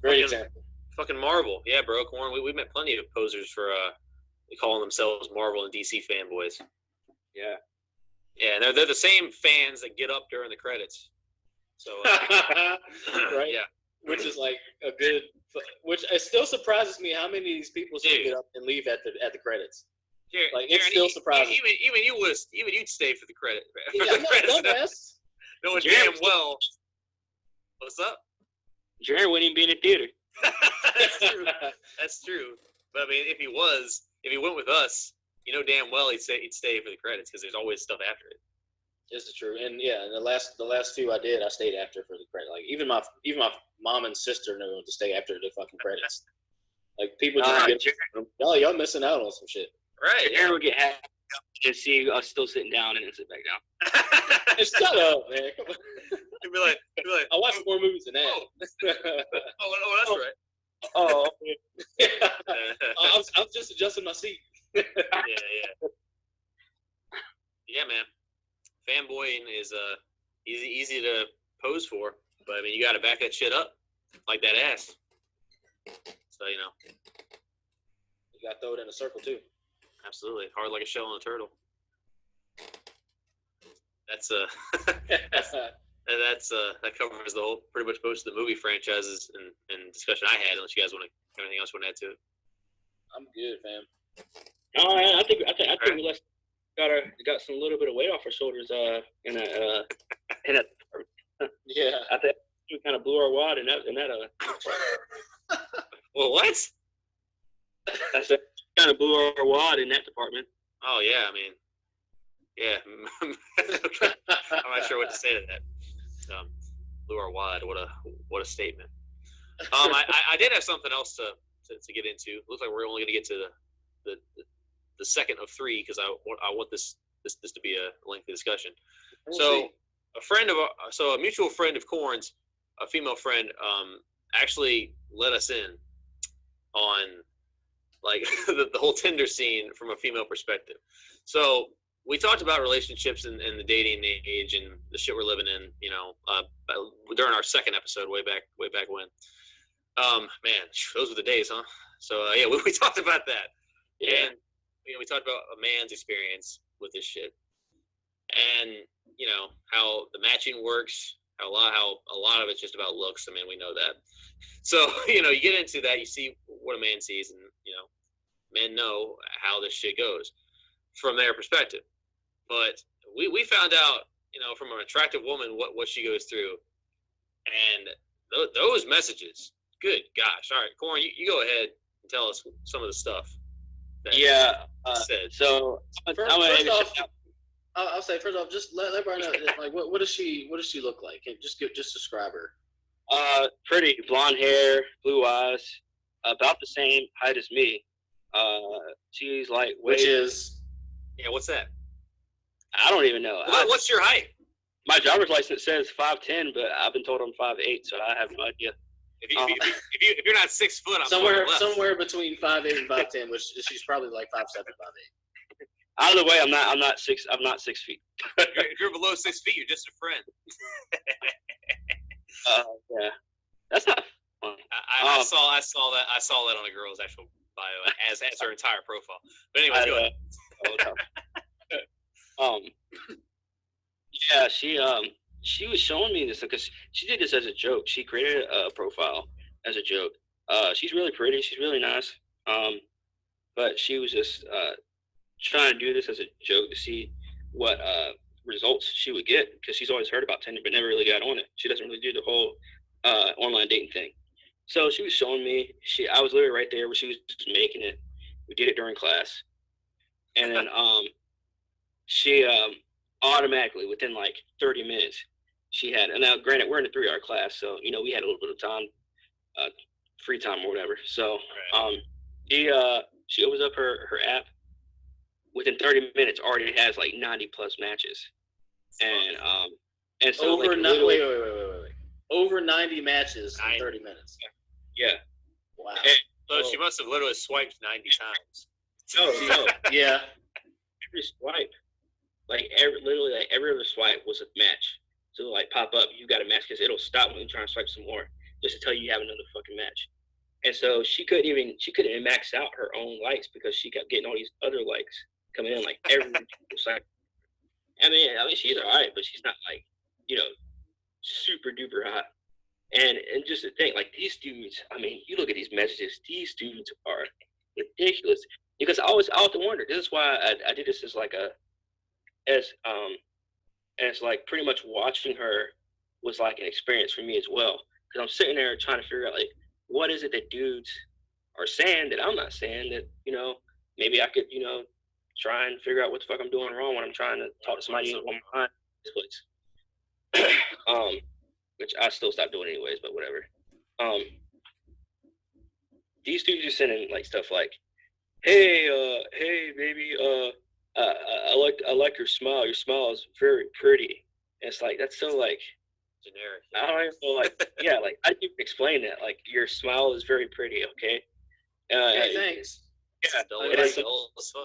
great example. Fucking Marvel, yeah, bro. Corn, we met plenty of posers for calling themselves Marvel and DC fanboys. Yeah, yeah, they're the same fans that get up during the credits. So, right? Yeah, which is like a good. Which it still surprises me how many of these people still get up and leave at the credits. Jaron, like it's still surprising. Even you'd stay for the credit. Yeah, no mess. Knowing damn well. What's up? Jaron wouldn't even be in the theater. That's true. That's true. But I mean, if he went with us, you know damn well he'd stay for the credits because there's always stuff after it. This is true, and yeah, and the last two I did, I stayed after for the credit. Like even my mom and sister knew to stay after the fucking credits. Like people just y'all missing out on some shit. Right. Jaron would get happy to see us still sitting down and then sit back down. Shut up, man. Come on. You'd be like, I watched more movies than that. That's right. Oh, I was just adjusting my seat. Yeah. Yeah, man. Fanboying is easy to pose for, but I mean you got to back that shit up like that ass. So you know, you got to throw it in a circle too. Absolutely, hard like a shell on a turtle. That's that covers the whole pretty much most of the movie franchises and discussion I had. Unless you guys want to anything else you want to add to it. I'm good, fam. I think we got some little bit of weight off our shoulders in that yeah. I think we kind of blew our wad in that Well, what? I said kind of blew our wad in that department. Oh yeah, I mean, yeah. Okay. I'm not sure what to say to that. Blew our wad. What a statement. I did have something else to get into. Looks like we're only going to get to the second of three because I want this to be a lengthy discussion. So a mutual friend of Corn's, a female friend, actually let us in on like the whole Tinder scene from a female perspective. So we talked about relationships and the dating age and the shit we're living in, you know, during our second episode way back when. Man, those were the days, huh? So yeah, we talked about that. Yeah. And we talked about a man's experience with this shit, and you know how the matching works. How a lot of it's just about looks. I mean, we know that. So you know, you get into that, you see what a man sees, and you know, men know how this shit goes from their perspective. But we found out, from an attractive woman what she goes through, and those messages. Good gosh! All right, Corin, you go ahead and tell us some of the stuff. Yeah. Said. So First off, I'll say first off, just let everybody know, like, what does she look like? Just describe her. Pretty, blonde hair, blue eyes, about the same height as me. She's lightweight. Which is, what's that? I don't even know. What's your height? My driver's license says 5'10", but I've been told I'm 5'8", so I have no idea. If you're not 6 foot, I'm somewhere between 5'8" and 5'10", which she's probably like 5'7", 5'8". Either way, I'm not 6 feet. If you're below 6 feet, you're just a friend. Yeah, that's not funny. I saw that. I saw that on a girl's actual bio as her entire profile. But anyway, go ahead. Yeah, she was showing me this because she did this as a joke. She created a profile as a joke. She's really pretty. She's really nice. But she was just trying to do this as a joke to see what results she would get, because she's always heard about Tinder but never really got on it. She doesn't really do the whole online dating thing. So she was showing me. I was literally right there where she was just making it. We did it during class, and then she automatically within like 30 minutes she had. And now, granted, we're in a 3-hour class, so we had a little bit of time, free time or whatever. So she opens up her app. Within 30 minutes, already has like 90 plus matches, and so wait. Over 90 matches in 90. 30 minutes. Yeah. Wow. So she must have literally swiped 90 times. No. Yeah. Every swipe, literally every other swipe was a match. So like pop up, you got a match, because it'll stop when you try to swipe some more, just to tell you have another fucking match. And so she couldn't even max out her own likes, because she kept getting all these other likes coming in like every side. I mean, she's all right, but she's not like, super duper hot. And just to think, like, these dudes, I mean, you look at these messages, these dudes are ridiculous. Because I often wonder, this is why I did this as like pretty much watching her was like an experience for me as well. Because I'm sitting there trying to figure out, like, what is it that dudes are saying that I'm not saying, that, maybe I could, try and figure out what the fuck I'm doing wrong when I'm trying to talk to somebody on my this place. Which I still stopped doing anyways, but whatever. These dudes are sending like stuff like, hey baby, I like your smile. Your smile is very pretty. And it's like, that's so like generic. I don't even feel like, yeah, like I can explain that. Like, your smile is very pretty, okay? Hey, thanks. Yeah,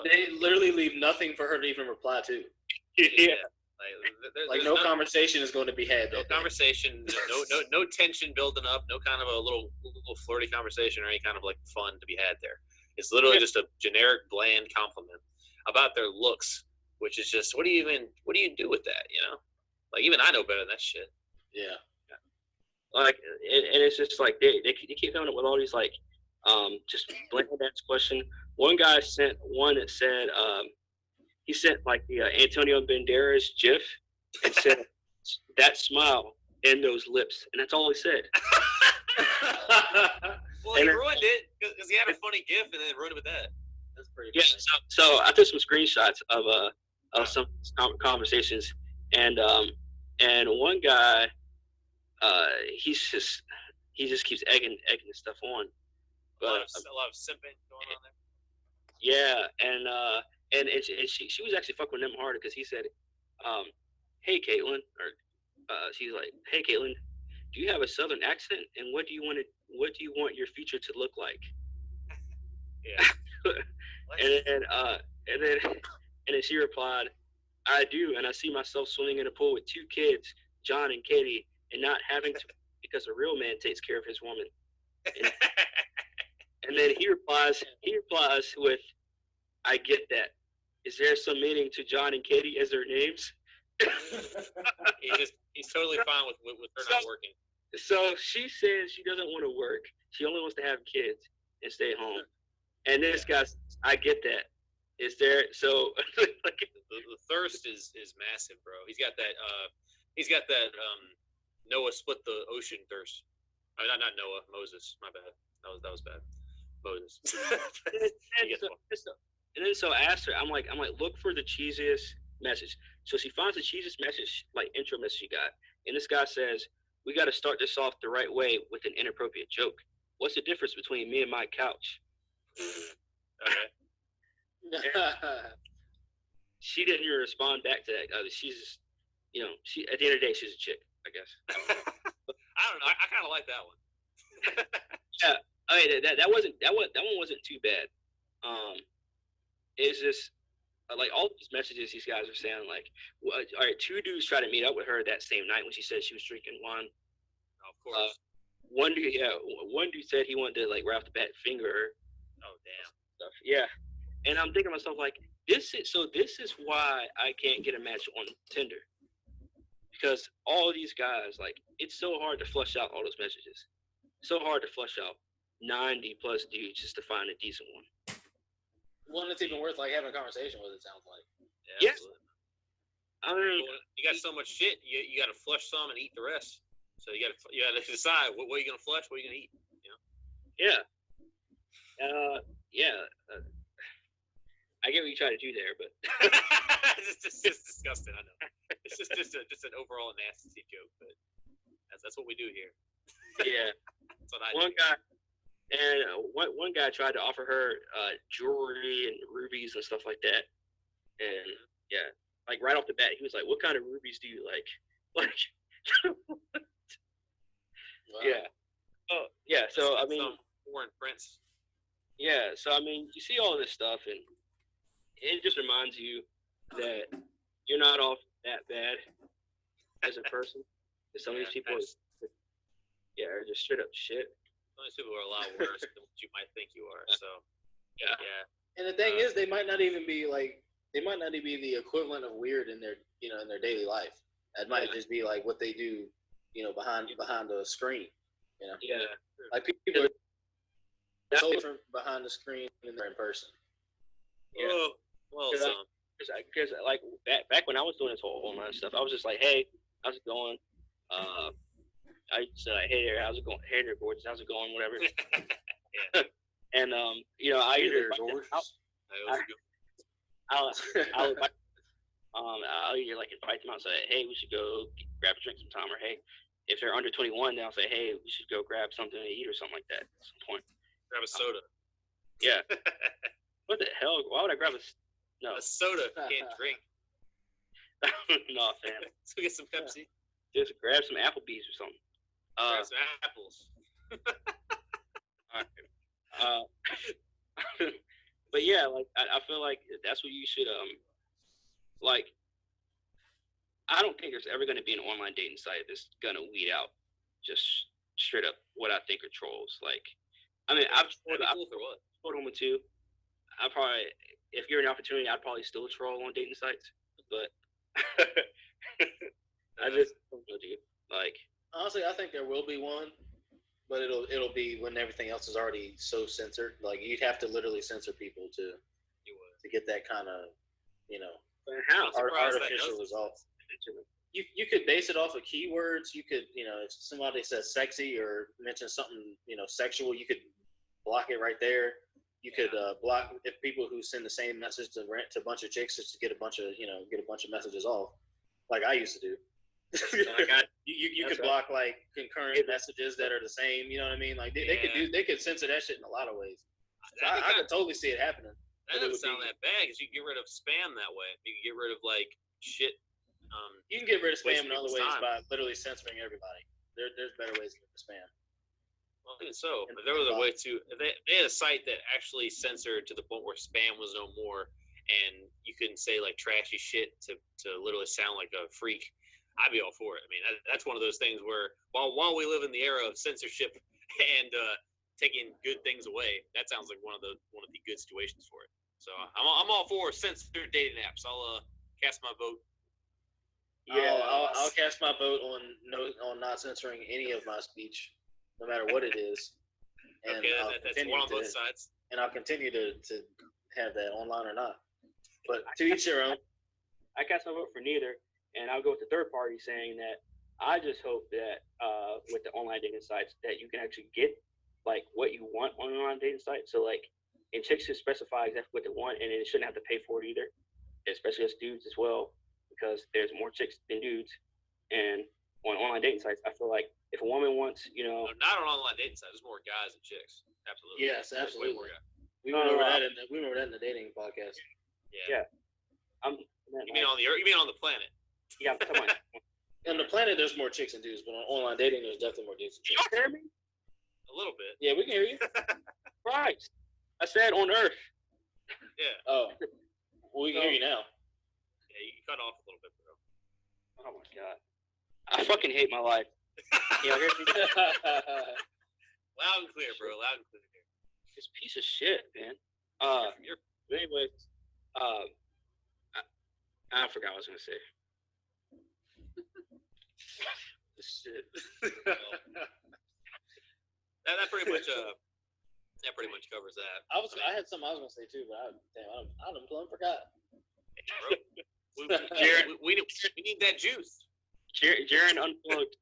they literally leave nothing for her to even reply to. Yeah. Like no conversation is going to be had. No conversation, no tension building up, no kind of a little flirty conversation or any kind of like fun to be had there. It's literally just a generic, bland compliment about their looks, which is just, what do you do with that? Like, even I know better than that shit. Yeah. Like, and it's just like they keep coming up with all these like just bland ass question. One guy sent one that said he sent like the Antonio Banderas GIF and said, "That smile and those lips," and that's all he said. Well, he ruined it because he had a funny GIF and then ruined it with that. That's pretty funny. Yeah. So I took some screenshots of some conversations, and one guy he just keeps egging this stuff on. But, a lot of simping going on there. Yeah, and she was actually fucking with him harder, because he said, "Hey Caitlin," or she's like, "Hey Caitlin, do you have a Southern accent, and what do you want your future to look like?" Yeah. and then she replied, "I do, and I see myself swimming in a pool with 2 kids, John and Katie, and not having to, because a real man takes care of his woman." And then he replies with, "I get that. Is there some meaning to John and Katie as their names?" He's totally fine with her not working. So she says she doesn't want to work. She only wants to have kids and stay home. And this guy, I get that. Is there so like The thirst is massive, bro. He's got that. Noah split the ocean thirst. I mean, not Noah. Moses. My bad. That was bad. Moses. and then so I asked her, I'm like, look for the cheesiest message. So she finds the cheesiest message, like intro message she got. And this guy says, we got to start this off the right way with an inappropriate joke. What's the difference between me and my couch? She didn't even respond back to that. She's just, she at the end of the day, she's a chick, I guess. I don't know. I kind of like that one. Yeah, I mean that one wasn't too bad. It's just like all these messages these guys are saying. Like, all right, 2 dudes tried to meet up with her that same night when she said she was drinking wine. Of course. One dude said he wanted to like right off the bat finger her. Oh damn. Stuff. Yeah, and I'm thinking to myself like, this is why I can't get a match on Tinder, because all of these guys, like, it's so hard to flush out all those messages. So hard to flush out 90 plus dudes just to find a decent one. One that's even worth like having a conversation with. It sounds like. Yeah. Absolutely. I mean, Well, you got so much shit. You got to flush some and eat the rest. So you got to decide what are you gonna flush, what are you gonna eat. yeah. I get what you try to do there, but it's just disgusting. I know. It's just an overall nasty joke, but that's what we do here. yeah. That's what I One do. guy, and one guy tried to offer her jewelry and rubies and stuff like that, and yeah, like right off the bat, he was like, "What kind of rubies do you like?" Like, Wow. yeah. Oh, yeah. So I mean, Some foreign prince. yeah. So I mean, you see all this stuff, and it just reminds you that you're not all that bad as a person. Some of these people, are just straight up shit. Some of these people are a lot worse than what you might think you are. So Yeah. And the thing is, they might not even be the equivalent of weird in their daily life. It might just be like what they do, behind the screen. Yeah. Like people are so different behind the screen than they're in person. Yeah. Oh, well, some. Because like back when I was doing this whole online stuff, I was just like, "Hey, how's it going?" I said, like, "Hey there, how's it going? Hey there, gorgeous, how's it going? Whatever." And I usually I'll either like invite them out and say, "Hey, we should go grab a drink sometime," or "Hey, if they're under 21, then I'll say, "Hey, we should go grab something to eat or something like that." At some point. Grab a soda. Yeah. What the hell? Why would I grab a soda if you can't drink. No, fam. Let's go get some Pepsi. Just grab some Applebee's or something. Grab some apples. But yeah, like I feel like that's what you should like. I don't think there's ever going to be an online dating site that's going to weed out just straight up what I think are trolls. Like, I mean, I've told them too. I probably, if you're an opportunity, I'd probably still troll on dating sites, but I just don't know, dude. Like, Honestly, I think there will be one, but it'll be when everything else is already so censored. Like you'd have to literally censor people to get that kind of, how? artificial results. You could base it off of keywords. You could, if somebody says sexy or mentions something, sexual, you could block it right there. You could block if people who send the same message to a bunch of chicks just to get a bunch of messages off, like I used to do. You could block like concurrent messages that are the same. You know what I mean? Like they could censor that shit in a lot of ways. So I could totally see it happening. That doesn't sound that bad because you can get rid of spam that way. You can get rid of like shit. You can get rid of spam in other ways by literally censoring everybody. There's better ways to get rid of spam. Well, even so, if there was a way to, if they had a site that actually censored to the point where spam was no more, and you couldn't say like trashy shit to literally sound like a freak, I'd be all for it. I mean, that's one of those things where while we live in the era of censorship and taking good things away, that sounds like one of the good situations for it. So I'm all for censored dating apps. I'll cast my vote. Yeah, I'll cast my vote on not censoring any of my speech, no matter what it is. And okay, that's one on both sides. and I'll continue to have that online or not. But to each their own. I cast my vote for neither, and I'll go with the third party saying that I just hope that with the online dating sites that you can actually get like what you want on an online dating site. So like, and chicks should specify exactly what they want, and it shouldn't have to pay for it either, especially as dudes as well, because there's more chicks than dudes. And on online dating sites, I feel like if a woman wants, No, not on online dating sites. There's more guys than chicks. Absolutely. Yes, There's way absolutely. more guys. We went over that in the dating podcast. Yeah. You mean like, on the Earth? You mean on the planet? yeah, come on. On the planet, there's more chicks and dudes, but on online dating, there's definitely more dudes and You chicks. hear me? A little bit. Yeah, we can hear you. Right. I said on Earth. Yeah. Oh, well, we can hear you now. Yeah, you cut off a little bit, bro. Oh my god. I fucking hate my life. You know, here's Loud and clear, bro. Loud and clear. this piece of shit, man. You're But anyway, I forgot what I was gonna say. Shit. that pretty much covers that. I had something I was gonna say too, but I done forgot. Bro, we need that juice. Jaron unplugged.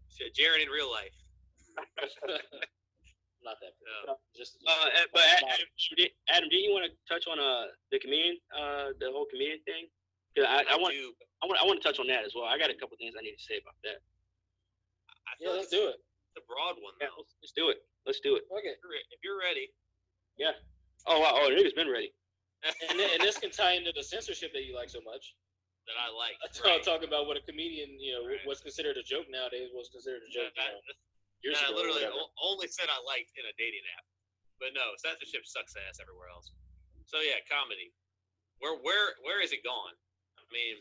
Shit, Jaron in real life. Not that. No. Just. But Adam, didn't you want to touch on the comedian, the whole comedian thing? Cause I want to touch on that as well. I got a couple things I need to say about that. I feel Let's do it. It's a broad one Yeah, though. let's do it. Let's do it. Okay. If you're ready. Yeah. Oh wow. Oh, nigga's been ready. And this can tie into the censorship that you like so much. That I like. I'll talk about what a comedian, what's considered a joke nowadays was considered a joke. Years I ago, literally whatever. only said I liked in a dating app, but no, censorship sucks ass everywhere else. So yeah, comedy. Where is it gone? I mean,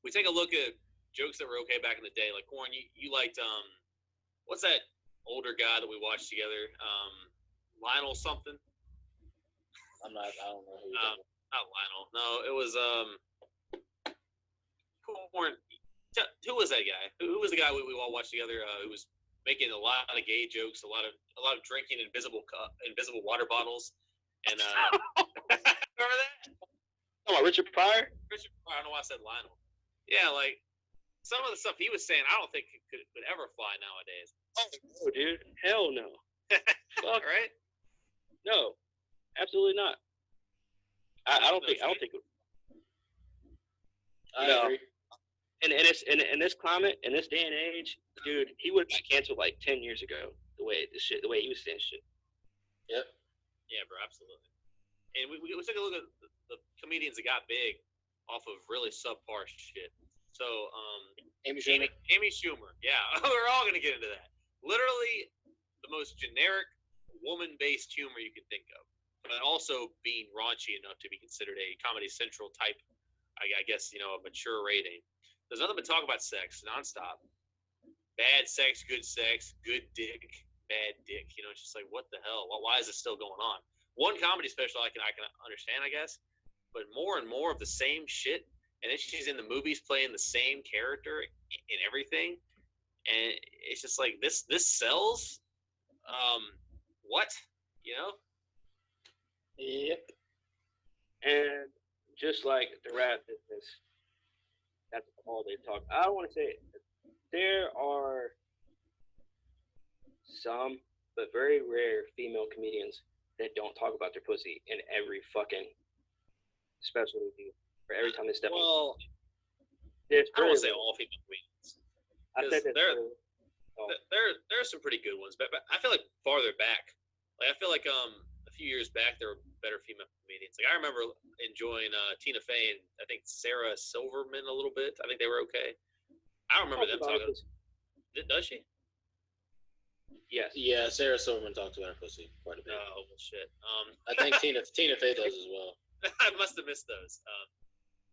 we take a look at jokes that were okay back in the day. Like Corn, you liked what's that older guy that we watched together? Lionel something. I don't know who. You're Not Lionel. No, it was Corn. Who was that guy? Who was the guy we all watched together? Who was making a lot of gay jokes, a lot of drinking invisible water bottles, and remember that? Oh, Richard Pryor. I don't know why I said Lionel. Yeah, like some of the stuff he was saying, I don't think could ever fly nowadays. Oh, dude, hell no. All right. No, absolutely not. I don't think. I No. agree. In this climate, in this day and age, dude, he would have got canceled like 10 years ago. The way he was saying shit. Yep. Yeah, bro, absolutely. And we took a look at the comedians that got big off of really subpar shit. So, Amy Schumer. Amy Schumer. Yeah, we're all gonna get into that. Literally, the most generic woman-based humor you can think of, but also being raunchy enough to be considered a Comedy Central type, I guess, a mature rating. There's nothing but talk about sex nonstop. Bad sex, good dick, bad dick. It's just like, what the hell? Why is this still going on? One comedy special I can understand, I guess, but more and more of the same shit. And then she's in the movies playing the same character in everything, and it's just like this sells. What? Yep. And just like the rap business, that's all they talk. I don't want to say it. There are some, but very rare female comedians that don't talk about their pussy in every fucking special review or every time they step Well, There's I don't want to very say rare. all female comedians. I said that There are some pretty good ones, but I feel like farther back, like I feel like a few years back there were better female comedians. Like I remember enjoying Tina Fey and I think Sarah Silverman a little bit. I think they were okay. I don't remember them talking. Does she? Yes. Yeah, Sarah Silverman talks about her pussy quite a bit. Oh well, shit. I think Tina Fey does as well. I must have missed those.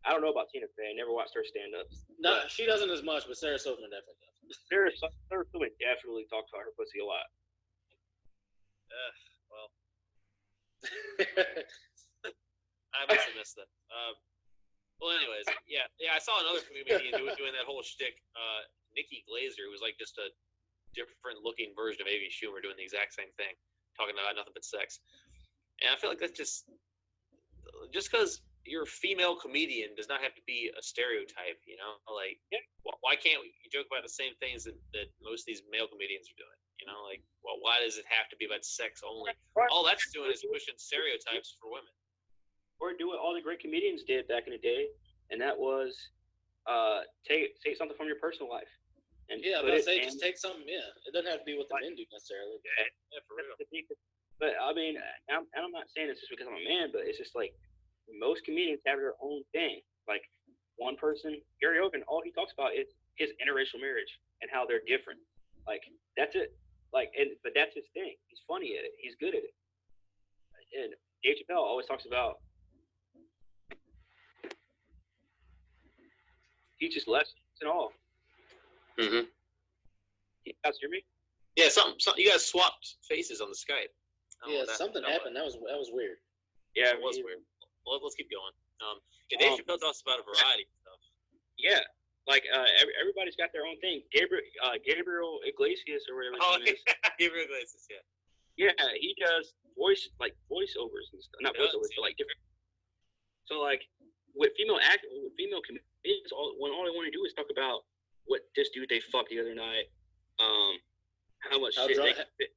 I don't know about Tina Fey. I never watched her stand-ups. No, she doesn't as much, but Sarah Silverman definitely does. Sarah Silverman definitely talks about her pussy a lot. Well, I must have missed that. Well, anyways, yeah. I saw another comedian doing that whole shtick. Nikki Glazer, who was like just a different looking version of Amy Schumer doing the exact same thing, talking about nothing but sex. And I feel like that's just because you're a female comedian does not have to be a stereotype, you know? Like, why can't you joke about the same things that most of these male comedians are doing? You know, like, well, why does it have to be about sex only? All that's doing is pushing stereotypes for women. Or do what all the great comedians did back in the day, and that was take something from your personal life. And just take something. Yeah, it doesn't have to be what the men do necessarily. Yeah, for real. But I mean, I'm not saying this just because I'm a man, but it's just like most comedians have their own thing. Like one person, Gary Ogan, all he talks about is his interracial marriage and how they're different. Like that's it. Like, but that's his thing. He's funny at it. He's good at it. And Dave Chappelle always talks about teaches lessons and all. Mm-hmm. You guys hear me? Yeah, something. You guys swapped faces on the Skype. Yeah, something happened. That was weird. Yeah, it was weird. Well, let's keep going. Dave Chappelle talks about a variety of stuff. Yeah, like everybody's got their own thing. Gabriel Iglesias or whatever his name is. Gabriel Iglesias, yeah. Yeah, he does voiceovers and stuff. Not voiceovers, but like different. So like with female comedians, all they want to do is talk about what this dude they fucked the other night. How much shit they can fit.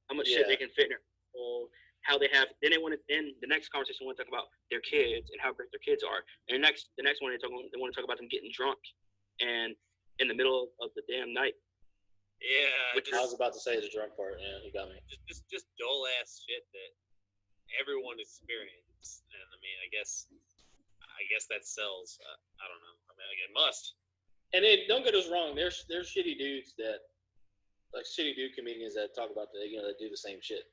How much shit they can fit in their hole. How they have. Then the next conversation want to talk about their kids and how great their kids are. And the next one they want to talk about them getting drunk, and in the middle of the damn night. Yeah, I was about to say the drunk part. Yeah, you got me. Just dull ass shit that everyone experiences, and I mean, I guess that sells. I don't know. I mean, it must. And then don't get us wrong. There's shitty dudes shitty dude comedians that talk about that do the same shit.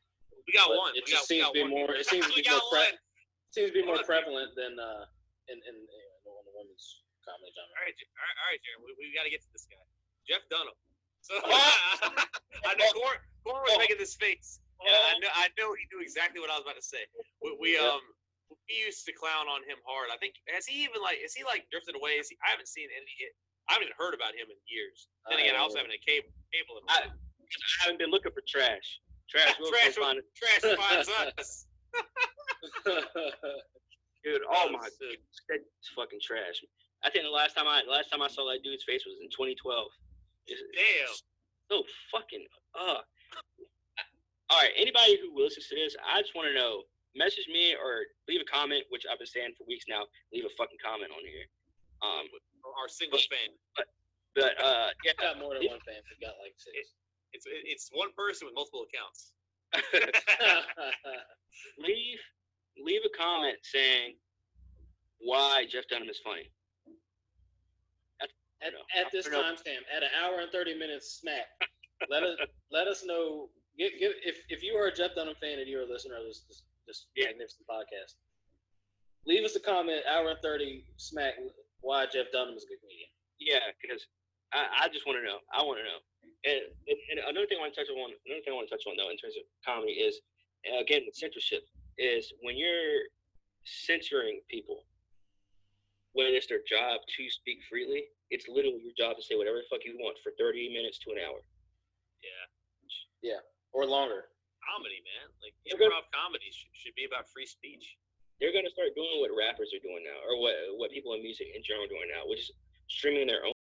We got but one. It seems to be more. It seems to be more. Seems to be more prevalent than in the women's comedy genre. All right, Jaron. We got to get to this guy, Jeff Dunham. So I know Corn was making this face, and I know he knew exactly what I was about to say. We used to clown on him hard. I think is he drifted away? I haven't seen any. I haven't even heard about him in years. Then again, I also haven't a cable. I haven't been looking for trash. Trash finds us. Dude, oh my god, that's fucking trash. I think the last time I saw that dude's face was in 2012. Damn. So fucking all right, anybody who listens to this, I just want to know, message me or leave a comment, which I've been saying for weeks now. Leave a fucking comment on here. Our single fan. But yeah, got more than one fan. We got like 6. It's one person with multiple accounts. leave a comment saying why Jeff Dunham is funny. At this timestamp, at 1 hour and 30 minutes smack. Let us know. If you are a Jeff Dunham fan and you're a listener of this magnificent podcast, leave us a comment. 1 hour and 30 smack. Why Jeff Dunham is a good comedian. Yeah, because I just want to know. I want to know. And another thing I want to touch on though in terms of comedy is, again, censorship is when you're censoring people when it's their job to speak freely. It's literally your job to say whatever the fuck you want for 30 minutes to an hour. Yeah, or longer. Comedy, man. Like improv comedy should be about free speech. They're gonna start doing what rappers are doing now, or what people in music in general are doing now, which is streaming their own